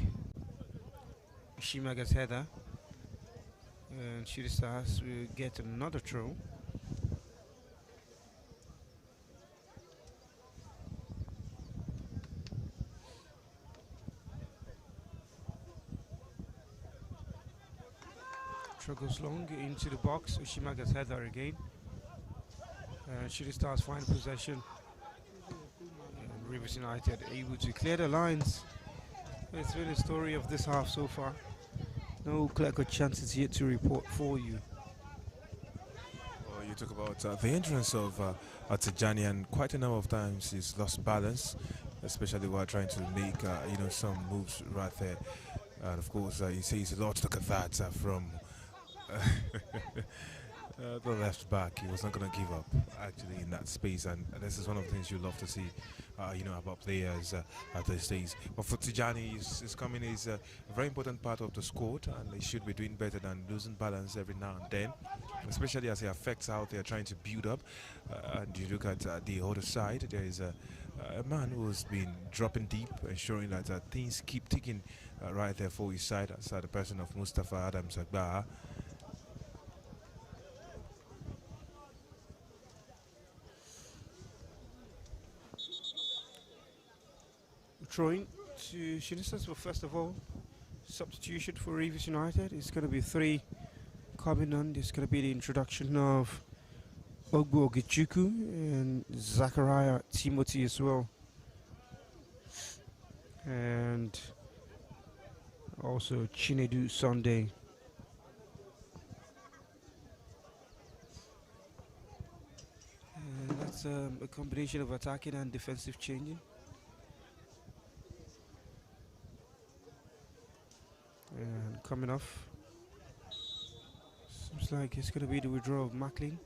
Shimaga's header, and Shooting Stars will get another throw. Throw goes long into the box. Ushimaga's header again. And Shooting Stars find possession. And Rivers United able to clear the lines. It's been the story of this half so far. No clear-cut chances yet to report for you. Well, you talk about the entrance of Tijani, and quite a number of times he's lost balance, especially while trying to make some moves right there. And of course, he says a lot. Look at that from the left back. He was not going to give up actually in that space, and this is one of the things you love to see. About players at these days. But for Tijani, he's coming. He's a very important part of the squad, and he should be doing better than losing balance every now and then, especially as he affects how they're trying to build up. And you look at the other side, there is a man who's been dropping deep, ensuring that things keep ticking right there for his side. That's the person of Mustafa Adams Agba. Throwing to Shooting Stars. Well, first of all, substitution for Rivers United. It's going to be 3 coming on. There's going to be the introduction of Ogbu Ogechuku and Zachariah Timothy as well. And also Chinedu Sunday. And that's a combination of attacking and defensive changing. And coming off, seems like it's going to be the withdrawal of Macklin.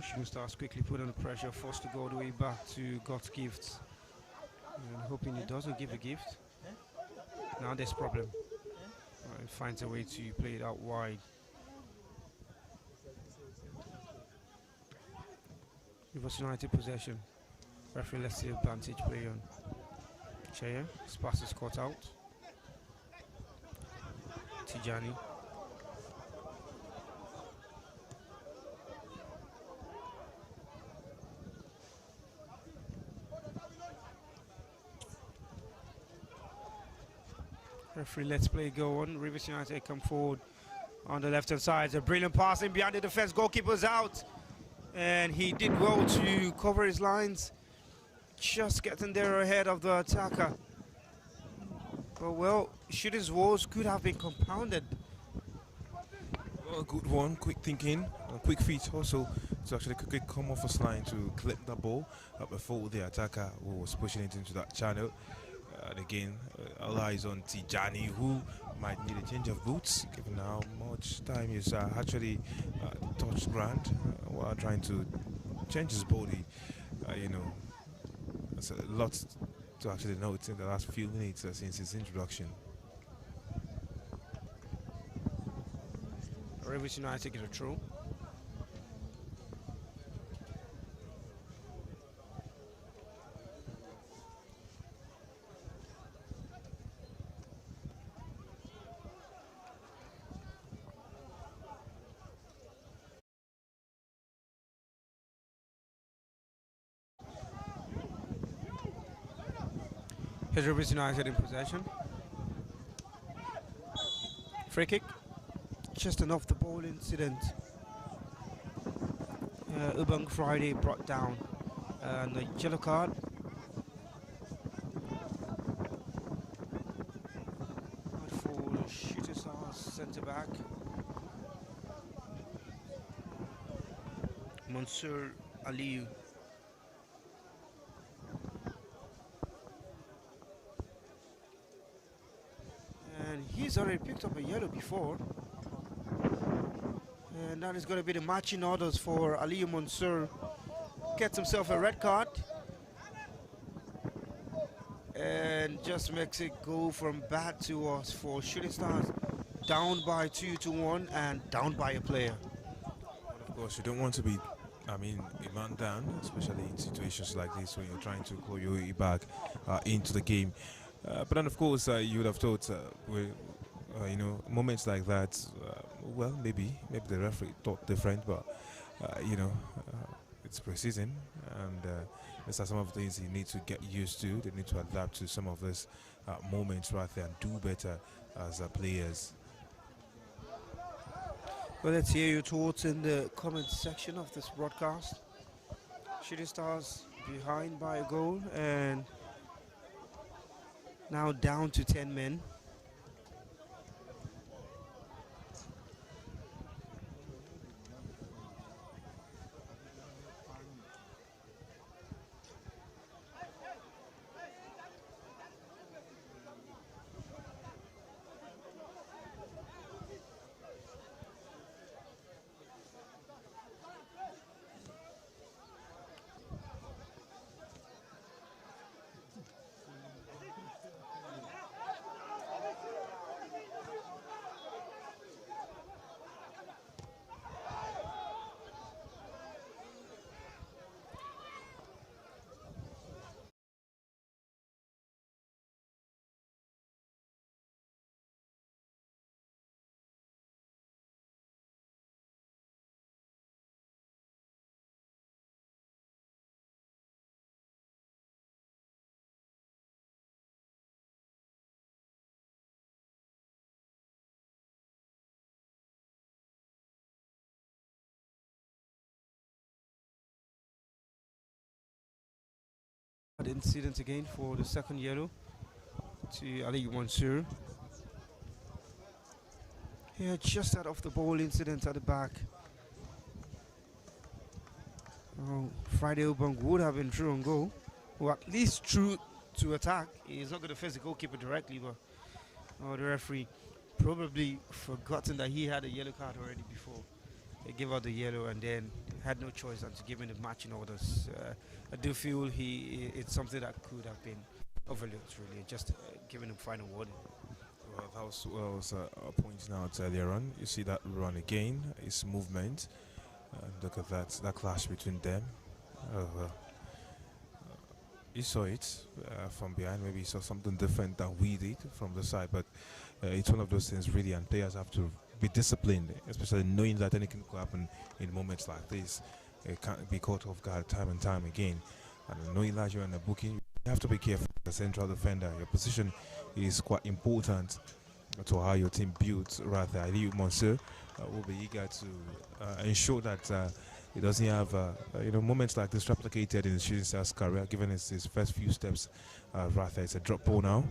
Shooting Stars quickly put under pressure, forced to go all the way back to God's gifts. And hoping he doesn't give a gift. Now there's problem. He finds a way to play it out wide. Rivers United possession. Referee lets the advantage play on. Chaya, his pass is caught out. Tijani. Free let's play go on. Rivers United come forward on the left hand side. It's a brilliant pass in behind the defense. Goalkeeper's out. And he did well to cover his lines. Just getting there ahead of the attacker. But well, shooting's woes could have been compounded. Well, a good one, quick thinking, quick feet also to actually quickly come off his line to clip the ball before the attacker who was pushing it into that channel. And again, all eyes on Tijani, who might need a change of boots given how much time he's actually touched ground while trying to change his body. You know, there's a lot to actually note in the last few minutes since his introduction. Rivers United get a throw. Here's Rivers United in possession. Free kick. Just an off the ball incident. Ubang Friday brought down and a yellow card. For the Shooting Stars centre back. Mansour Aliyu. And he's already picked up a yellow before. And that is going to be the matching orders for Aliyu Mansour. Gets himself a red card. And just makes it go from bad to worse for Shooting Stars. Down by 2-1 and down by a player. Well, of course, you don't want to be, a man down, especially in situations like this when you're trying to claw your way back into the game. But then, of course, you would have thought, moments like that, well, maybe the referee thought different, but, it's preseason, and these are some of the things you need to get used to. They need to adapt to some of these moments right there and do better as players. Well, let's hear your thoughts in the comment section of this broadcast. Shooting Stars behind by a goal and now down to 10 men. Incident again for the second yellow to Aliyu Mansour. Yeah, just that off the ball incident at the back. Oh, Friday Ubang would have been through on goal, or at least through to attack. He's not going to face the goalkeeper directly, but the referee probably forgotten that he had a yellow card already before. They gave out the yellow and then had no choice than to give him the matching orders. I do feel it's something that could have been overlooked, really, just giving him final warning. Well, that was what I was pointing out earlier on. You see that run again, his movement. Look at that clash between them. He saw it from behind. Maybe he saw something different than we did from the side, but it's one of those things really, and players have to be disciplined, especially knowing that anything could happen in moments like this. It can't be caught off guard time and time again. And knowing that you're in a booking, you have to be careful. The central defender, your position is quite important to how your team builds. Rather, Ali Monsieur will be eager to ensure that he doesn't have moments like this replicated in his shooting stars career, given his first few steps. Rather, it's a drop ball now.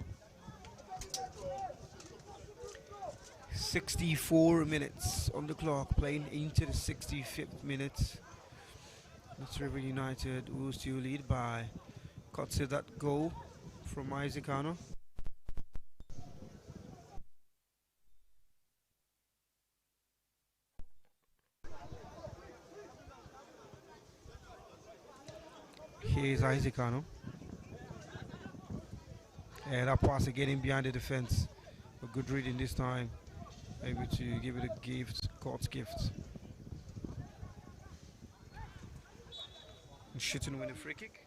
64 minutes on the clock, playing into the 65th minute. It's River United who still lead by consider that goal from Isaac. Here's Isaac. And that pass getting behind the defense. A good reading this time. Able to give it a gift, Court's gift. And shooting with a free kick.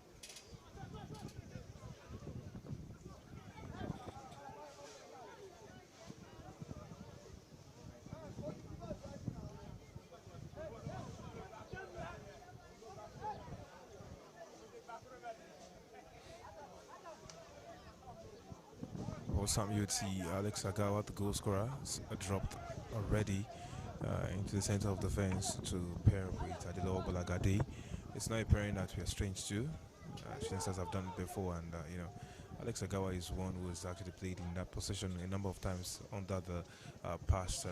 Or some you'd see Alex Agawa, the goal scorer, dropped already into the center of the fence to pair with Adilo Bolagade. It's not a pairing that we are strange to. Chances have done it before, and Alex Agawa is one who has actually played in that position a number of times under the past,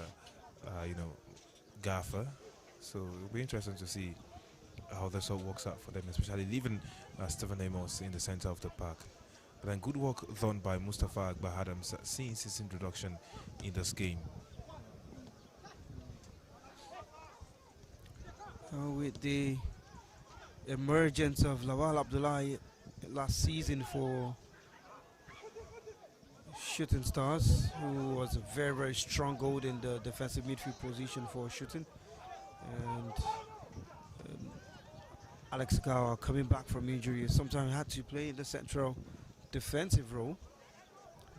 gaffer. So it'll be interesting to see how this all works out for them, especially leaving Stephen Amos in the center of the park. But then good work done by Mustafa Akbar Adams since his introduction in this game. With the emergence of Lawal Abdullahi last season for Shooting Stars, who was a very, very strong goal in the defensive midfield position for Shooting. And Alex Gawa coming back from injury, sometimes had to play in the central defensive role.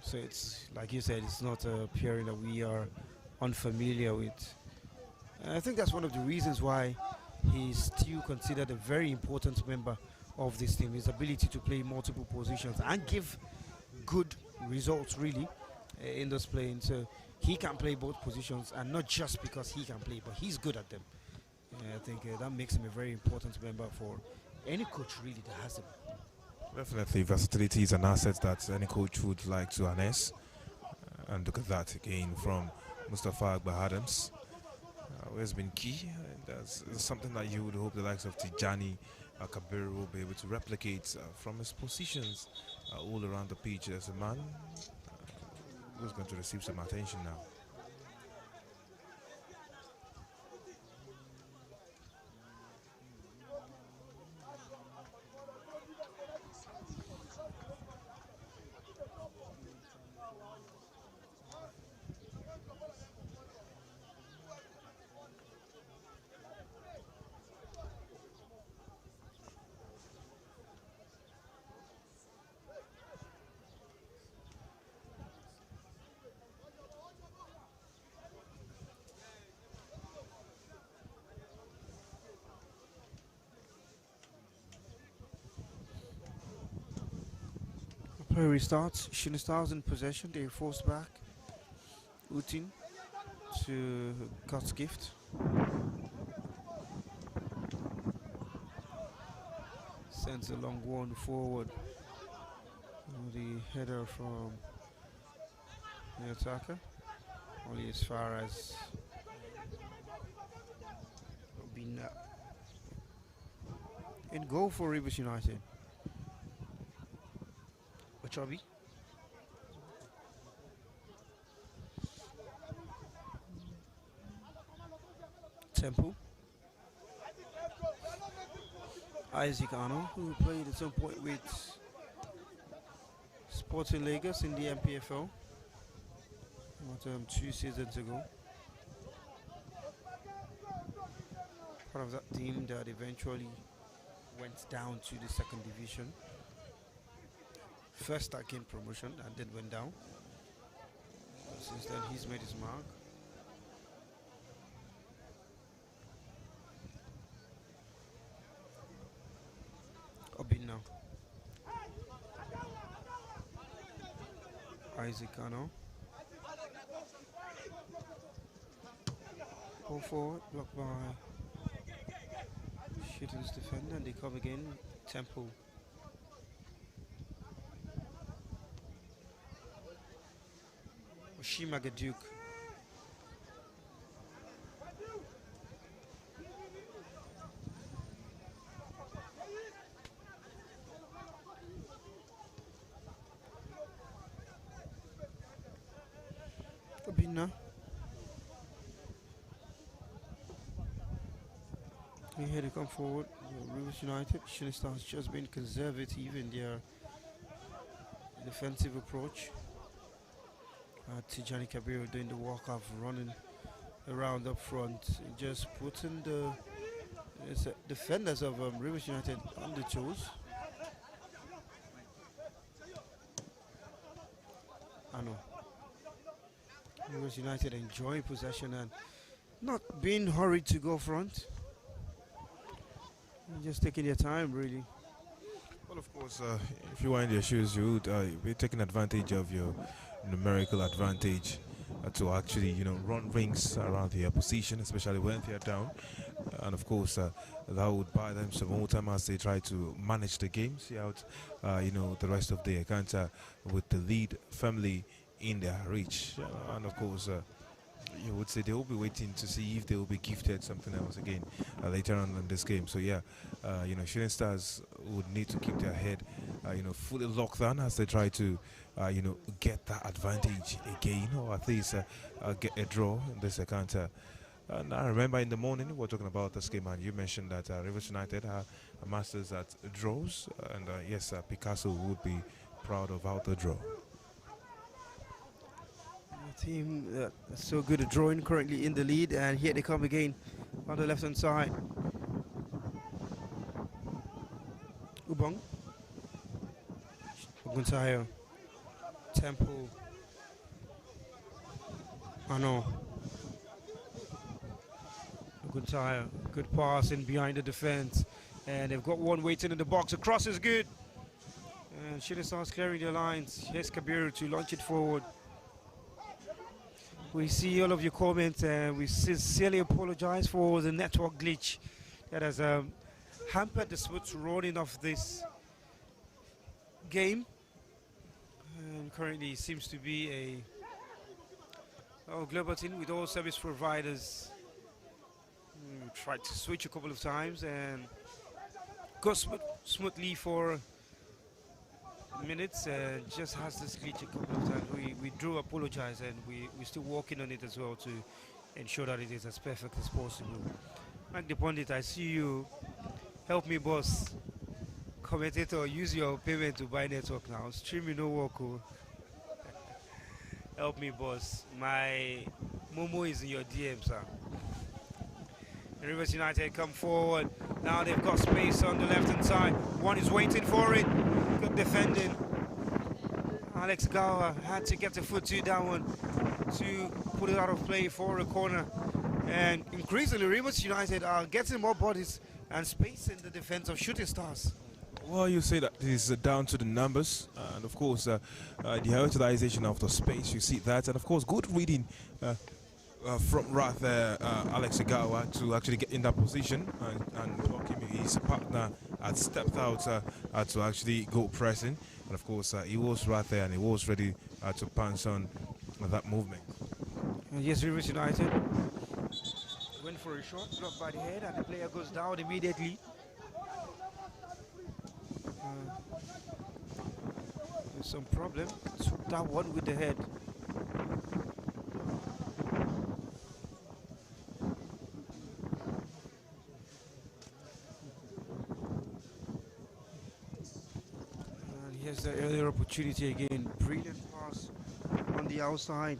So it's, like you said, it's not a pairing that we are unfamiliar with. And I think that's one of the reasons why he's still considered a very important member of this team, his ability to play multiple positions and give good results really in this playing. So he can play both positions, and not just because he can play, but he's good at them. I think that makes him a very important member for any coach really that has him. Definitely, versatility is an asset that any coach would like to harness. And look at that again from Mustafa Akbar Adams. Has been key. That's something that you would hope the likes of Tijani Kabir will be able to replicate from his positions all around the pitch. As a man who's going to receive some attention now. Play restarts. Shooting Stars in possession. They force back. Utin to God's gift. Sends a long one forward. The header from the attacker. Only as far as Obina. In goal for Rivers United. Ochobi. Temple. Isaac Arnold, who played at some point with Sporting Lagos in the MPFL about 2 seasons ago. Part of that team that eventually went down to the second division. First gained promotion and then went down. Since then he's made his mark. Obin now. Isaac Kano. Ball forward, blocked by Shooting's defender, and they come again. Temple. Oshimaga Duke. Obina. Here they come forward. Rivers United. Shooting Stars just been conservative in their defensive approach. Tijani Kabir doing the walk off, running around up front, just putting the defenders of Rivers United on the toes. I know. Rivers United enjoying possession and not being hurried to go front. Just taking their time, really. Well, of course, if you were in their shoes, you would be taking advantage of your numerical advantage to actually, run rings around their position, especially when they are down. And of course, that would buy them some more time as they try to manage the game, see out, the rest of the encounter with the lead firmly in their reach. And of course, you would say they will be waiting to see if they will be gifted something else again later on in this game. So yeah, Shooting Stars would need to keep their head, fully locked on as they try to, get that advantage again, or at least get a draw in this encounter. And I remember in the morning we were talking about this game, and you mentioned that Rivers United are masters at draws, and yes, Picasso would be proud of how they draw. Team that's so good at drawing, currently in the lead, and here they come again on the left hand side. Ubong, Oguntayo, Temple, Ano, Oguntayo, good pass in behind the defense, and they've got one waiting in the box. Across is good, and Shooting Stars clearing their lines. Here's Kabiru to launch it forward. We see all of your comments, and we sincerely apologize for the network glitch that has hampered the smooth running of this game. And currently, it seems to be a global team with all service providers. We tried to switch a couple of times and go smoothly for minutes, and just has this glitch a couple of times. We do apologize, and we're still working on it as well to ensure that it is as perfect as possible. Mike the Pundit, I see you. Help me, boss. Commentator, use your payment to buy network now. Streaming no work. Help me, boss. My Momo is in your DM, sir. Rivers United come forward. Now they've got space on the left-hand side. One is waiting for it. Good defending. Alex Gawa had to get the foot to that one to put it out of play for a corner. And increasingly, Rivers United are getting more bodies and space in the defense of Shooting Stars. Well, you say that this is down to the numbers, and of course, the utilization of the space. You see that, and of course, good reading from right there, Alex Agawa, to actually get in that position, and his partner had stepped out to actually go pressing, and of course, he was right there and he was ready to pounce on that movement. Yes, Rivers United went for a shot, blocked by the head, and the player goes down immediately. There's some problem. Took that one with the head. And here's the earlier opportunity again. Brilliant pass on the outside.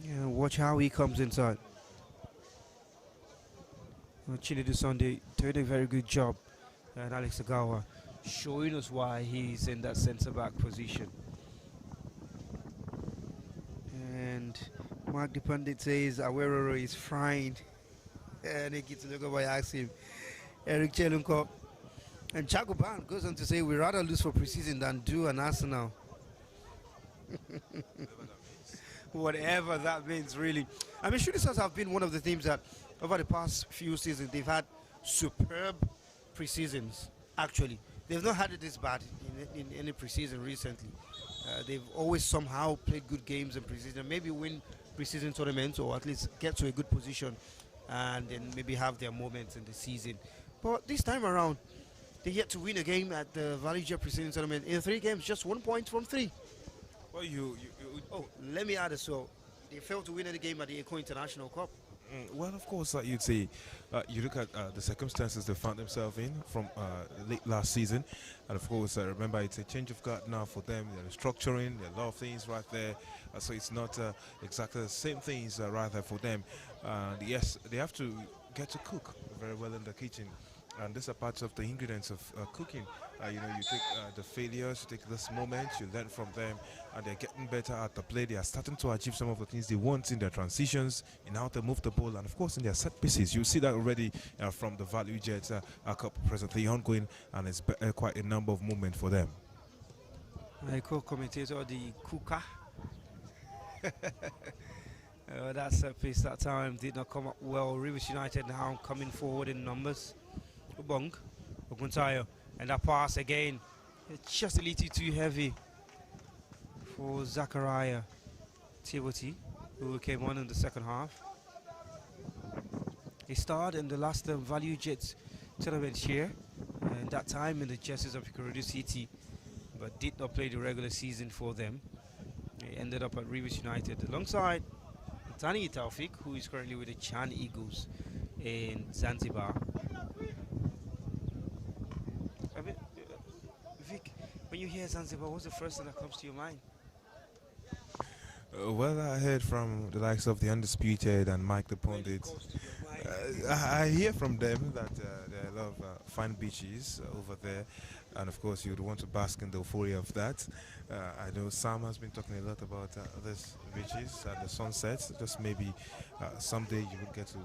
Yeah, watch how he comes inside. Chinedu Sunday did a very good job. And Alex Agawa showing us why he's in that centre-back position. And Mark the Pundit says Aguero is frying. And he gets to look over, ask him. Eric Chelunko. And Chagoban goes on to say, we'd rather lose for pre-season than do an Arsenal. whatever that means, really. I mean, Shooting Stars have been one of the teams that over the past few seasons they've had superb pre-seasons. Actually, they've not had it this bad in any pre-season recently. They've always somehow played good games in pre-season, maybe win pre-season tournaments or at least get to a good position, and then maybe have their moments in the season. But this time around, they yet to win a game at the Valuejet pre-season tournament in 3 games, just 1 point from 3. Well, Oh, let me add as well. They failed to win any game at the Eco International Cup. well, of course, you'd say you look at the circumstances they found themselves in from late last season, and of course, remember it's a change of guard now for them. They're restructuring, there are a lot of things right there, so it's not exactly the same things right there for them. Yes, they have to get to cook very well in the kitchen. And these are parts of the ingredients of cooking. You take the failures, you take this moment, you learn from them, and they're getting better at the play. They are starting to achieve some of the things they want in their transitions, in how they move the ball, and of course in their set pieces. You see that already from the Valuejet Cup presently ongoing, and it's quite a number of movement for them. My co-commentator, the Kuka. That set piece that time did not come up well. Rivers United now coming forward in numbers. Ubong, Oguntayo, and that pass again. It's just a little too heavy for Zachariah Tiboti, who came on in the second half. He starred in the last Valuejet tournament here, and that time in the jerseys of Ikorodu City, but did not play the regular season for them. He ended up at Rivers United alongside Tani Taufik, who is currently with the Chan Eagles in Zanzibar. I mean, Vic, when you hear Zanzibar, what's the first thing that comes to your mind? Well, I heard from the likes of the Undisputed and Mike the Pundit. I hear from them that there are a lot of fine beaches over there, and of course you would want to bask in the euphoria of that. I know Sam has been talking a lot about these beaches and the sunsets. Just maybe someday you will get to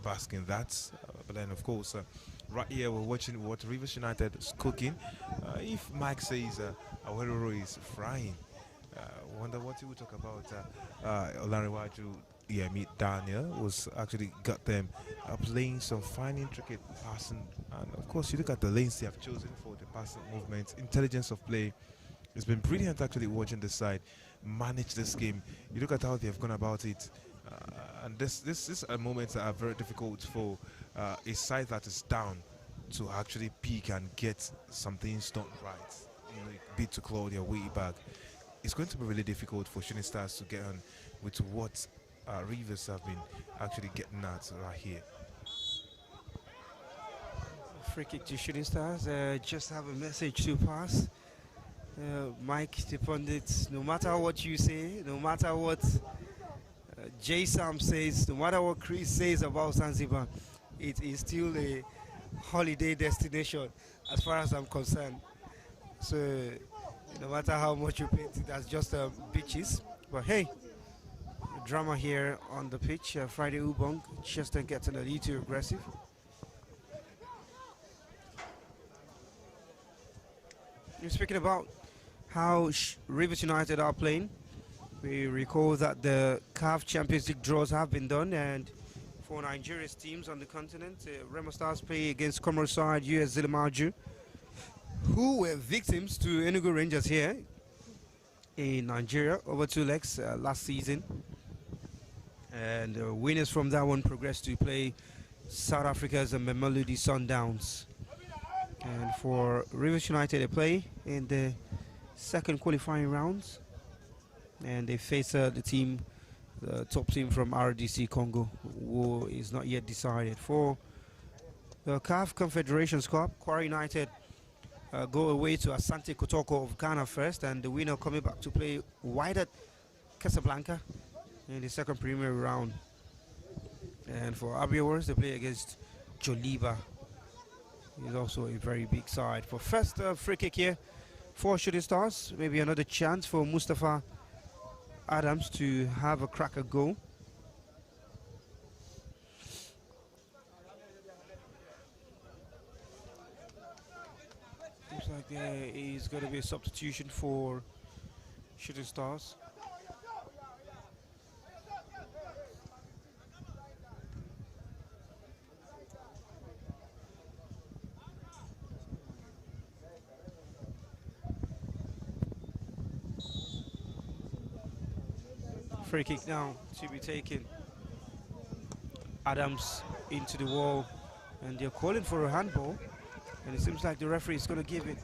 bask in that. But then, of course, right here we're watching what Rivers United is cooking. If Mike says Aweroro is frying, wonder what he will talk about. Olanrewaju Yemi Daniel was actually got them playing some fine, intricate passing, and of course, you look at the lanes they have chosen for the passing movement, intelligence of play. It's been brilliant actually watching this side manage this game. You look at how they have gone about it, and this are moments that are very difficult for a side that is down to actually peak and get some things done right. Be to claw their way back. It's going to be really difficult for Shooting Stars to get on with what Rivers have been actually getting at right here. Free kick to Shooting Stars. Just have a message to pass. Mike the pundit, no matter what you say, no matter what J Sam says, no matter what Chris says about Zanzibar, it is still a holiday destination as far as I'm concerned. So no matter how much you paint it as just beaches, but hey, drama here on the pitch. Friday Ubong just getting a little too aggressive. You're speaking about how Rivers United are playing. We recall that the CAF Champions League draws have been done, and for Nigeria's teams on the continent, Remo Stars play against Comoros side US Zilimaju, who were victims to Enugu Rangers here in Nigeria over 2 legs last season. And winners from that one progressed to play South Africa's Mamelodi Sundowns. And for Rivers United, they play in the second qualifying rounds, and they face the top team from RDC Congo, who is not yet decided. For the CAF Confederations Cup, Kwara United go away to Asante Kotoko of Ghana first, and the winner coming back to play Wydad Casablanca in the second preliminary round. And for Abia Warriors, they play against Joliba. He's also a very big side. For first free kick here for Shooting Stars, maybe another chance for Mustafa Adams to have a crack at goal. Looks like there is going to be a substitution for Shooting Stars. Free kick now to be taken. Adams into the wall, and they're calling for a handball, and it seems like the referee is going to give it.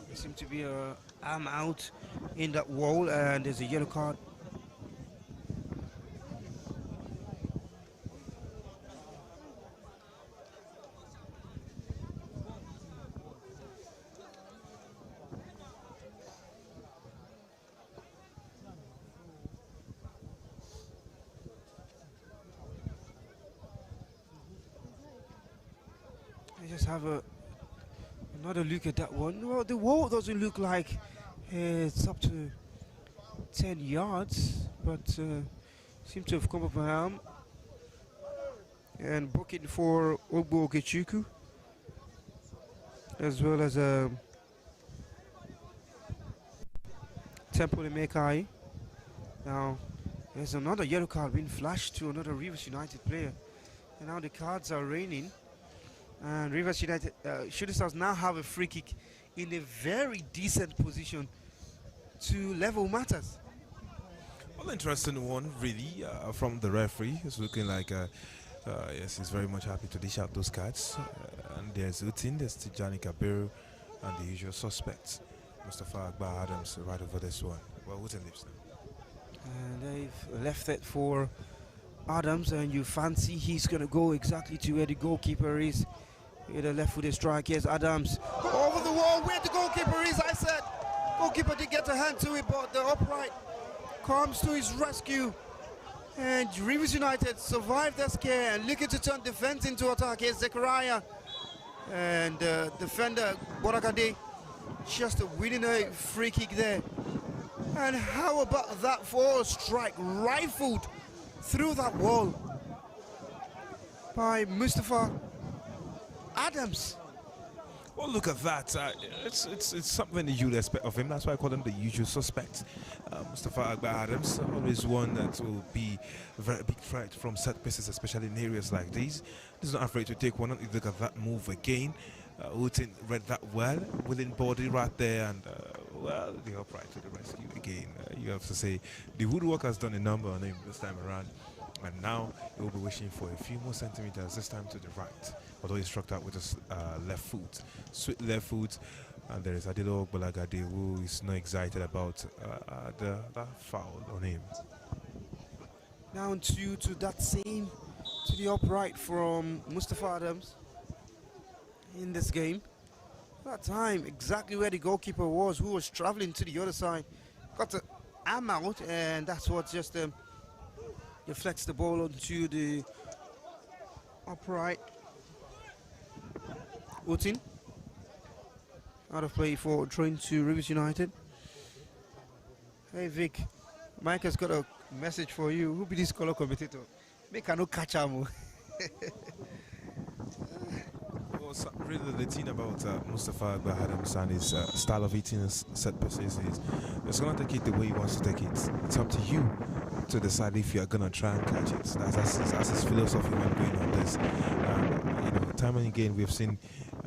There seems to be a arm out in that wall, and there's a yellow card. I just have another look at that one. Well, the wall doesn't look like it's up to 10 yards, but seems to have come up a arm. And booking for Ogbo Okechukwu, as well as Temple Mekai. Now, there's another yellow card being flashed to another Rivers United player. And now the cards are raining. And Rivers United Shooting Stars now have a free kick in a very decent position to level matters. Well, interesting one, really, from the referee. It's looking like, yes, he's very much happy to dish out those cards. And there's Utin, there's Tijani Kabiru, and the usual suspects. Mustafa Akbar Adams right over this one. Well, Utin lives now. And they've left it for Adams, and you fancy he's going to go exactly to where the goalkeeper is. With a left-footed strike. Here's Adams. Over the wall where the goalkeeper is, I said. Goalkeeper did get a hand to it, but the upright comes to his rescue. And Rivers United survived that scare and looking to turn defense into attack. Here's Zechariah. And defender Borakade just winning a free kick there. And how about that for a strike rifled through that wall by Mustafa Adams. Well, look at that. It's something that you'd expect of him. That's why I call him the usual suspect. Mustafa Akbar Adams, always one that will be a very big threat from set pieces, especially in areas like these. He's not afraid to take one on. You look at that move again. Utin read that well, within body right there, and well, the upright to the rescue again. You have to say the woodwork has done a number on him this time around. And now he will be wishing for a few more centimeters, this time to the right. Although he struck out with his left foot, sweet left foot. And there is Adilo Balagade, who is not excited about that foul on him. Down to that same, to the upright from Mustafa Adams in this game. That time, exactly where the goalkeeper was, who was traveling to the other side. Got the arm out, and that's what just deflects the ball onto the upright. Utin out of play for trying to Rivers United. Hey Vic, Mike has got a message for you. Who be this color commentator? Make a no catch him. Well, really the thing about Mustafa Akbar Adams and his style of eating set pieces is it's going to take it the way he wants to take it. It's up to you to decide if you're going to try and catch it. That's his philosophy when going on this. You know, time and again we've seen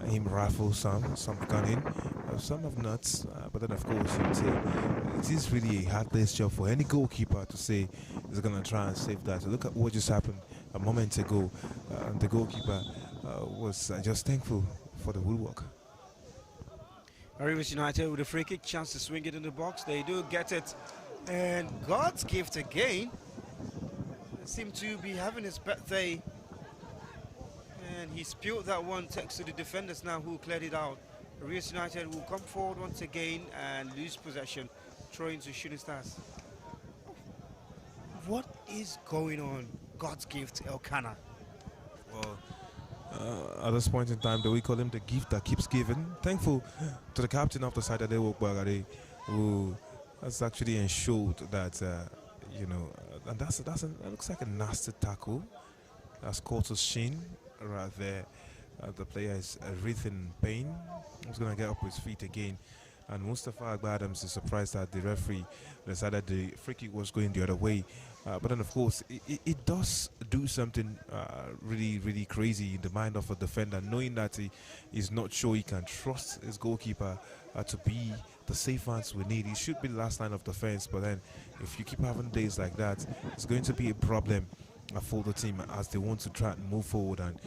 him rifle some gone in, some have not, but then of course you'd say it is really a hard-based job for any goalkeeper to say he's going to try and save that. So look at what just happened a moment ago. The goalkeeper was just thankful for the woodwork. Rivers United with a free kick, chance to swing it in the box. They do get it, and God's gift again. They seem to be having his birthday. And he spilled that one, takes to the defenders now who cleared it out. Rivers United will come forward once again and lose possession, throwing to Shooting Stars. What is going on? God's gift, Elkanah. Well, at this point in time, we call him the gift that keeps giving. Thankful to the captain of the side, Adewo Bagare, who has actually ensured that, you know, and that looks like a nasty tackle. That's caught his shin right there. The player is written in pain. He's going to get up his feet again And Mustafa Agba Adams is surprised that the referee decided the free kick was going the other way. But then, of course, it does do something really, really crazy in the mind of a defender, knowing that he is not sure he can trust his goalkeeper to be the safe hands we need. He should be the last line of defense, but then if you keep having days like that, it's going to be a problem for the team as they want to try and move forward and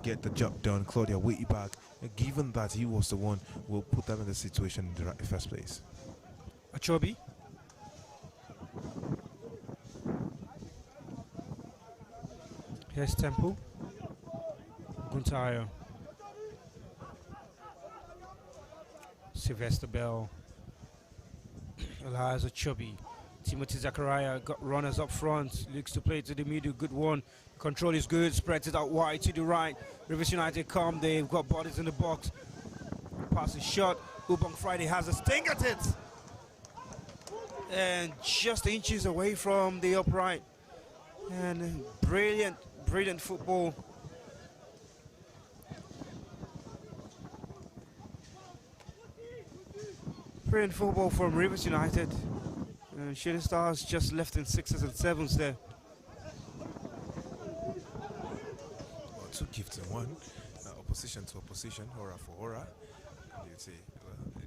get the job done, claw their way back, given that he was the one who will put them in the situation in the first place. Achobi. Here's Temple. Guntayo. Sylvester Bell. Elias Achobi. Timothy Zachariah got runners up front. Looks to play to the middle. Good one. Control is good. Spreads it out wide to the right. Rivers United come. They've got bodies in the box. Pass is shot. Ubong Friday has a sting at it. And just inches away from the upright. And brilliant, brilliant football. Brilliant football from Rivers United. Shooting Stars just left in 6s and 7s there. Well, 2 gifts in 1. Opposition to opposition, horror for horror. And you'd say,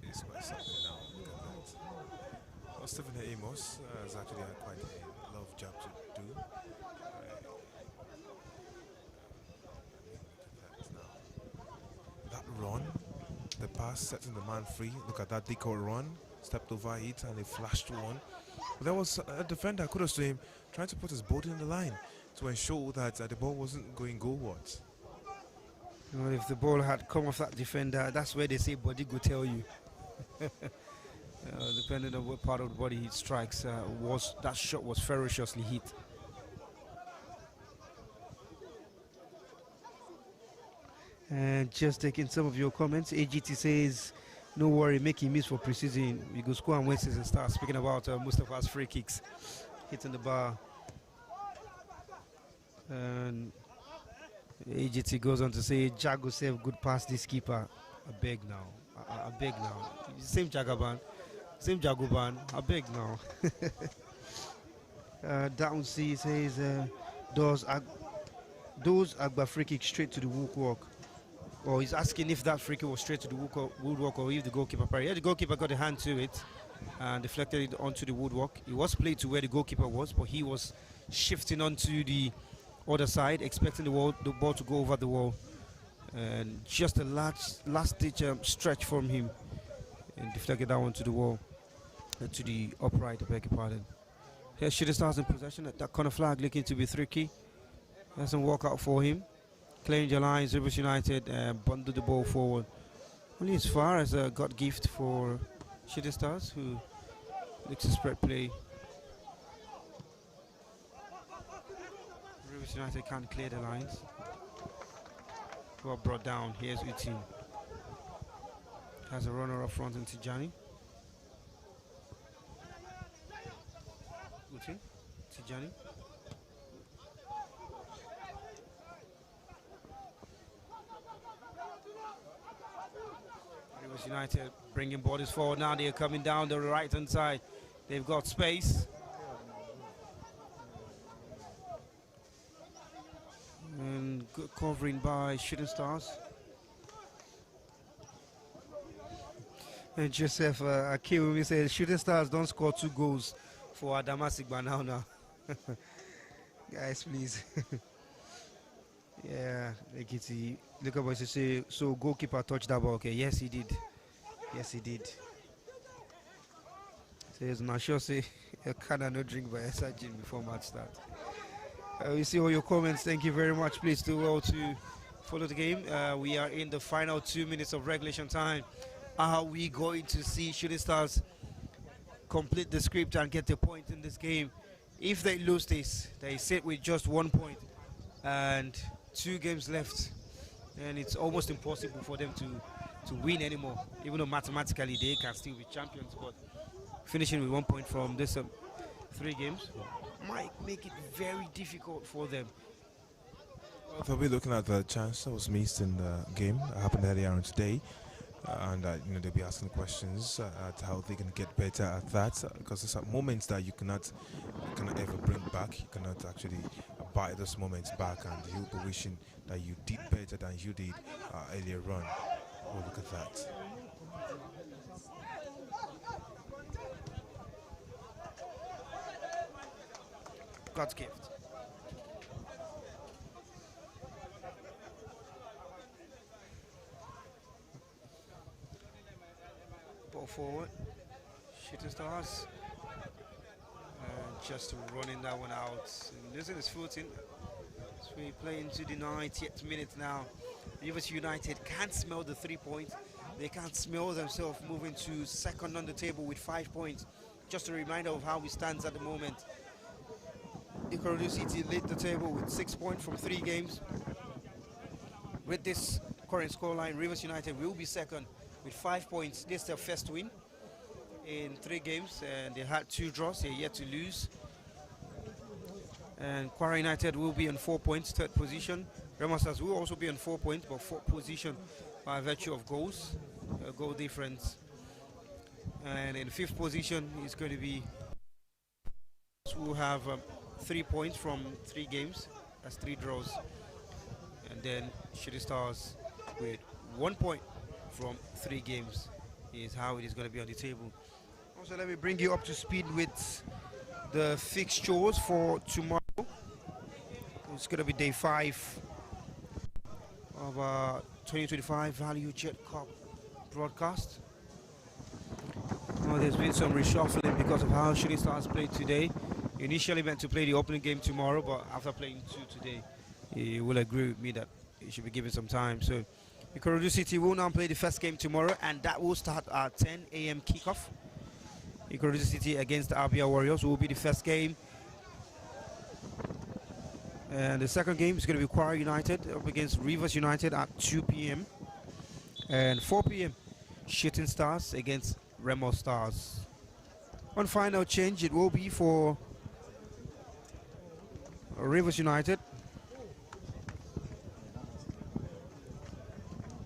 it's quite something now. Look at that. Well, Stephen Amos has actually had quite a lot of job to do. That run, the pass setting the man free. Look at that decoy run. Stepped over it and he flashed one. But there was a defender, kudos to him, trying to put his body in the line to ensure that the ball wasn't going goalwards. Well, if the ball had come off that defender, that's where they say body go tell you. Depending on what part of the body he strikes, that shot was ferociously hit. And just taking some of your comments, AGT says, no worry, make him miss for preseason. We go score and win season start. Speaking about Mustafa's free kicks, hitting the bar. And AGT goes on to say, Jago save good pass this keeper. I beg now. I beg now. Same Jagaban. Same Jagoban. I beg now. Down C says, those Agba free kick straight to the woodwork. Or he's asking if that free kick was straight to the woodwork or if the goalkeeper parried. Yeah, the goalkeeper got a hand to it and deflected it onto the woodwork. It was played to where the goalkeeper was, but he was shifting onto the other side, expecting the ball to go over the wall. And just a last-ditch stretch from him and deflected that one to the wall, to the upright, I beg your pardon. Here Shooting Stars in possession at that corner flag, looking to be tricky. Doesn't work out for him. Clearing the lines, Rivers United bundled the ball forward. Only as far as a God gift for Shooting Stars, who looks to spread play. Rivers United can't clear the lines. Well brought down. Here's Utin. Has a runner up front into Tijani. Utin, Tijani. Rivers United bringing bodies forward now. They're coming down the right hand side. They've got space. And good covering by Shooting Stars. And Joseph Akiwumi says Shooting Stars don't score 2 goals for Adama Sigba now. Guys, please. Yeah, look at what you say. So goalkeeper touched that ball. Okay, yes he did. Yes he did. Says not sure say I cannot no drink by Esajin before match start. We see all your comments. Thank you very much. Please do well to follow the game. We are in the final 2 minutes of regulation time. Are we going to see Shooting Stars complete the script and get a point in this game? If they lose this, they sit with just 1 point and 2 games left, and it's almost impossible for them to win anymore, even though mathematically they can still be champions. But finishing with 1 point from this 3 games might make it very difficult for them. Well, they'll be looking at the chance that was missed in the game that happened earlier on today. and they'll be asking questions at how they can get better at that, because it's at moments that you cannot ever bring back. You cannot actually buy those moments back, and you'll be wishing that you did better than you did earlier on. Oh, look at that. God's gift. Ball forward. Shooting stars. Just running that one out. And losing his footing. So we play into the 90th minute now. Rivers United can't smell the 3 points. They can't smell themselves moving to second on the table with 5 points. Just a reminder of how we stand at the moment. Ikorodu City lead the table with 6 points from 3 games. With this current scoreline, Rivers United will be second with 5 points. This is their first win in 3 games, and they had 2 draws. They're yet to lose. And Kwara United will be on 4 points, third position. Remo Stars will also be on 4 points, but fourth position by virtue of goals, goal difference. And in fifth position is going to be who have 3 points from 3 games. That's 3 draws. And then Shooting Stars with 1 point from 3 games is how it is going to be on the table. Also, let me bring you up to speed with the fixtures for tomorrow. It's going to be day 5 of 2025 Valuejet Cup broadcast. Well, there's been some reshuffling because of how Shooting Stars played today. Initially meant to play the opening game tomorrow, but after playing 2 today, he will agree with me that he should be given some time. So Ikorodu City will now play the first game tomorrow, and that will start at 10 a.m. kickoff. Ikorodu City against the Abia Warriors will be the first game. And the second game is going to be Kwara United up against Rivers United at 2 p.m. And 4 p.m. Shooting Stars against Remo Stars. One final change, it will be for Rivers United.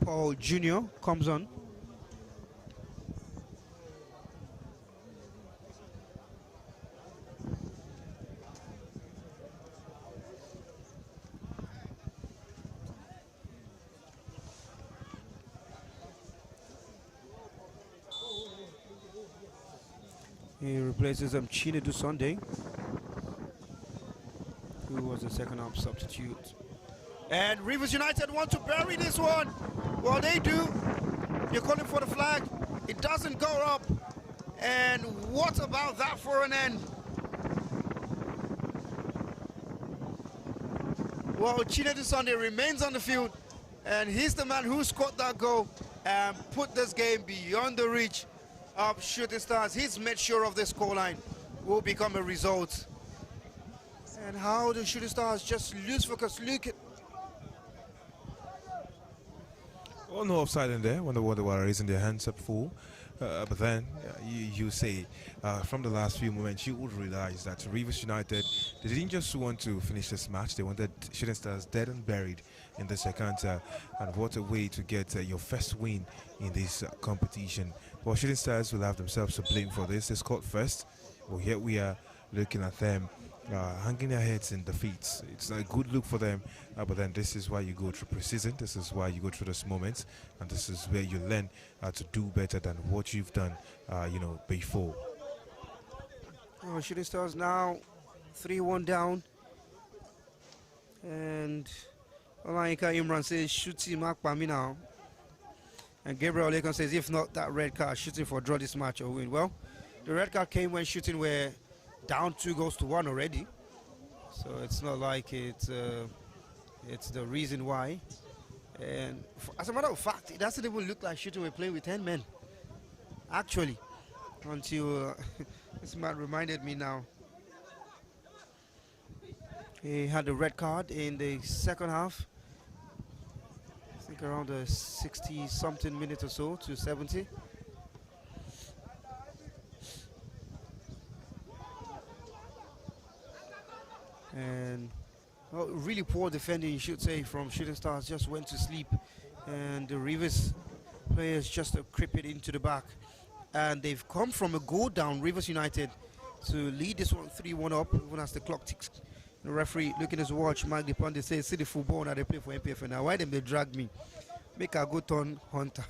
Paul Jr. comes on. He replaces Chinedu Sunday, who was the second half substitute. And Rivers United want to bury this one. Well, they do. You're calling for the flag. It doesn't go up. And what about that for an end? Well, Chinedu Sunday remains on the field. And he's the man who scored that goal and put this game beyond the reach of Shooting Stars. He's made sure of this scoreline will become a result. And how the Shooting Stars just lose focus. Look at. Well, no offside in there when the Wonder were raising their hands up full. But then you say from the last few moments you would realize that Rivers United, they didn't just want to finish this match, they wanted Shooting Stars dead and buried in the second. And what a way to get your first win in this competition. Well, Shooting Stars will have themselves to blame for this. They scored first. Well, here we are looking at them hanging their heads in defeats. It's not a good look for them, but then this is why you go through preseason. This is why you go through those moments, and this is where you learn to do better than what you've done, before. Oh, Shooting Stars now 3-1 down, and Olainka Imran says shooting mark by me now. And Gabriel Lekon says, if not that red card, shooting for draw this match or win. Well, the red card came when shooting were down 2-1 already. So it's not like it's the reason why. And as a matter of fact, it doesn't even look like shooting were playing with 10 men. Actually, until this man reminded me now. He had a red card in the second half. I think around the 60-something minutes or so to 70. And well, really poor defending, you should say, from Shooting Stars. Just went to sleep, and the Rivers players just to creep it into the back. And they've come from a goal down, Rivers United, to lead this one 3-1 up, even as the clock ticks. The referee looking at his watch, Mike the Pundit says, see the football now they play for MPFL. Now why them they drag me? Make a good turn hunter.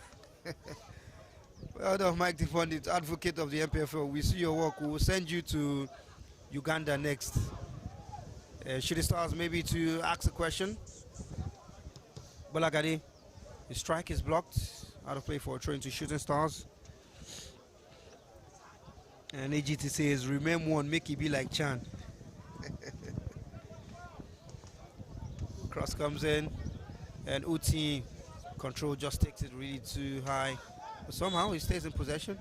Well done, Mike the Pundit, advocate of the MPFL. We see your work. We will send you to Uganda next. Shooting Stars maybe to ask a question. Balagadi, the strike is blocked. Out of play for a throw into Shooting Stars. And AGT says, remember one, make it be like Chan. Cross comes in, and Uti control just takes it really too high. But somehow he stays in possession.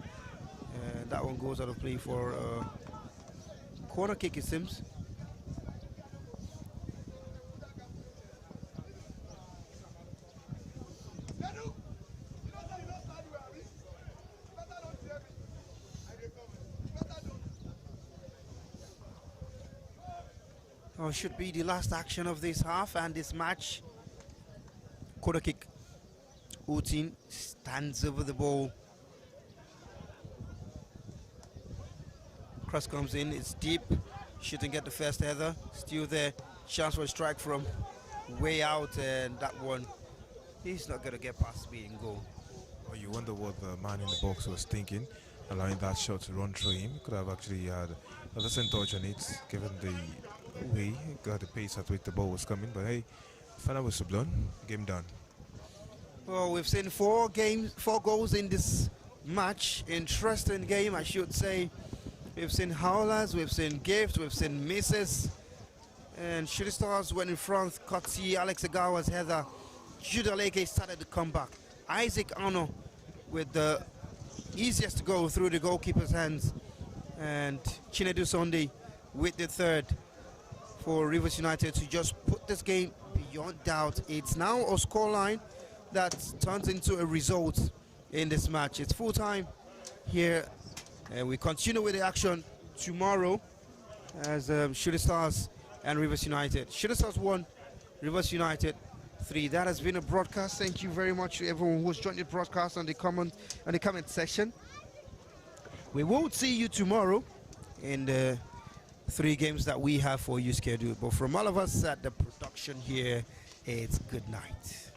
And that one goes out of play for a corner kick, it seems. Should be the last action of this half and this match. Corner kick. Utin stands over the ball. Cross comes in, it's deep. Shouldn't get the first header. Still there. Chance for a strike from way out, and that one, he's not going to get past being goal. Well, you wonder what the man in the box was thinking, allowing that shot to run through him. Could have actually had a decent touch on it, given the way, got the pace at which the ball was coming. But hey, final whistle blown, game done. Well, we've seen four goals in this match. Interesting game, I should say. We've seen howlers, we've seen gifts, we've seen misses. And Shooting Stars went in front. Kotsi, Alex Agawa's header. Judah Leke started the comeback. Isaac Ano with the easiest goal through the goalkeeper's hands. And Chinedu Sunday with the third for Rivers United to just put this game beyond doubt. It's now a scoreline that turns into a result in this match. It's full time here, and we continue with the action tomorrow as Shooting Stars and Rivers United. Shooting Stars 1, Rivers United 3. That has been a broadcast. Thank you very much to everyone who's joined the broadcast on the comment section. We will see you tomorrow in the 3 games that we have for you scheduled. But from all of us at the production here, it's good night.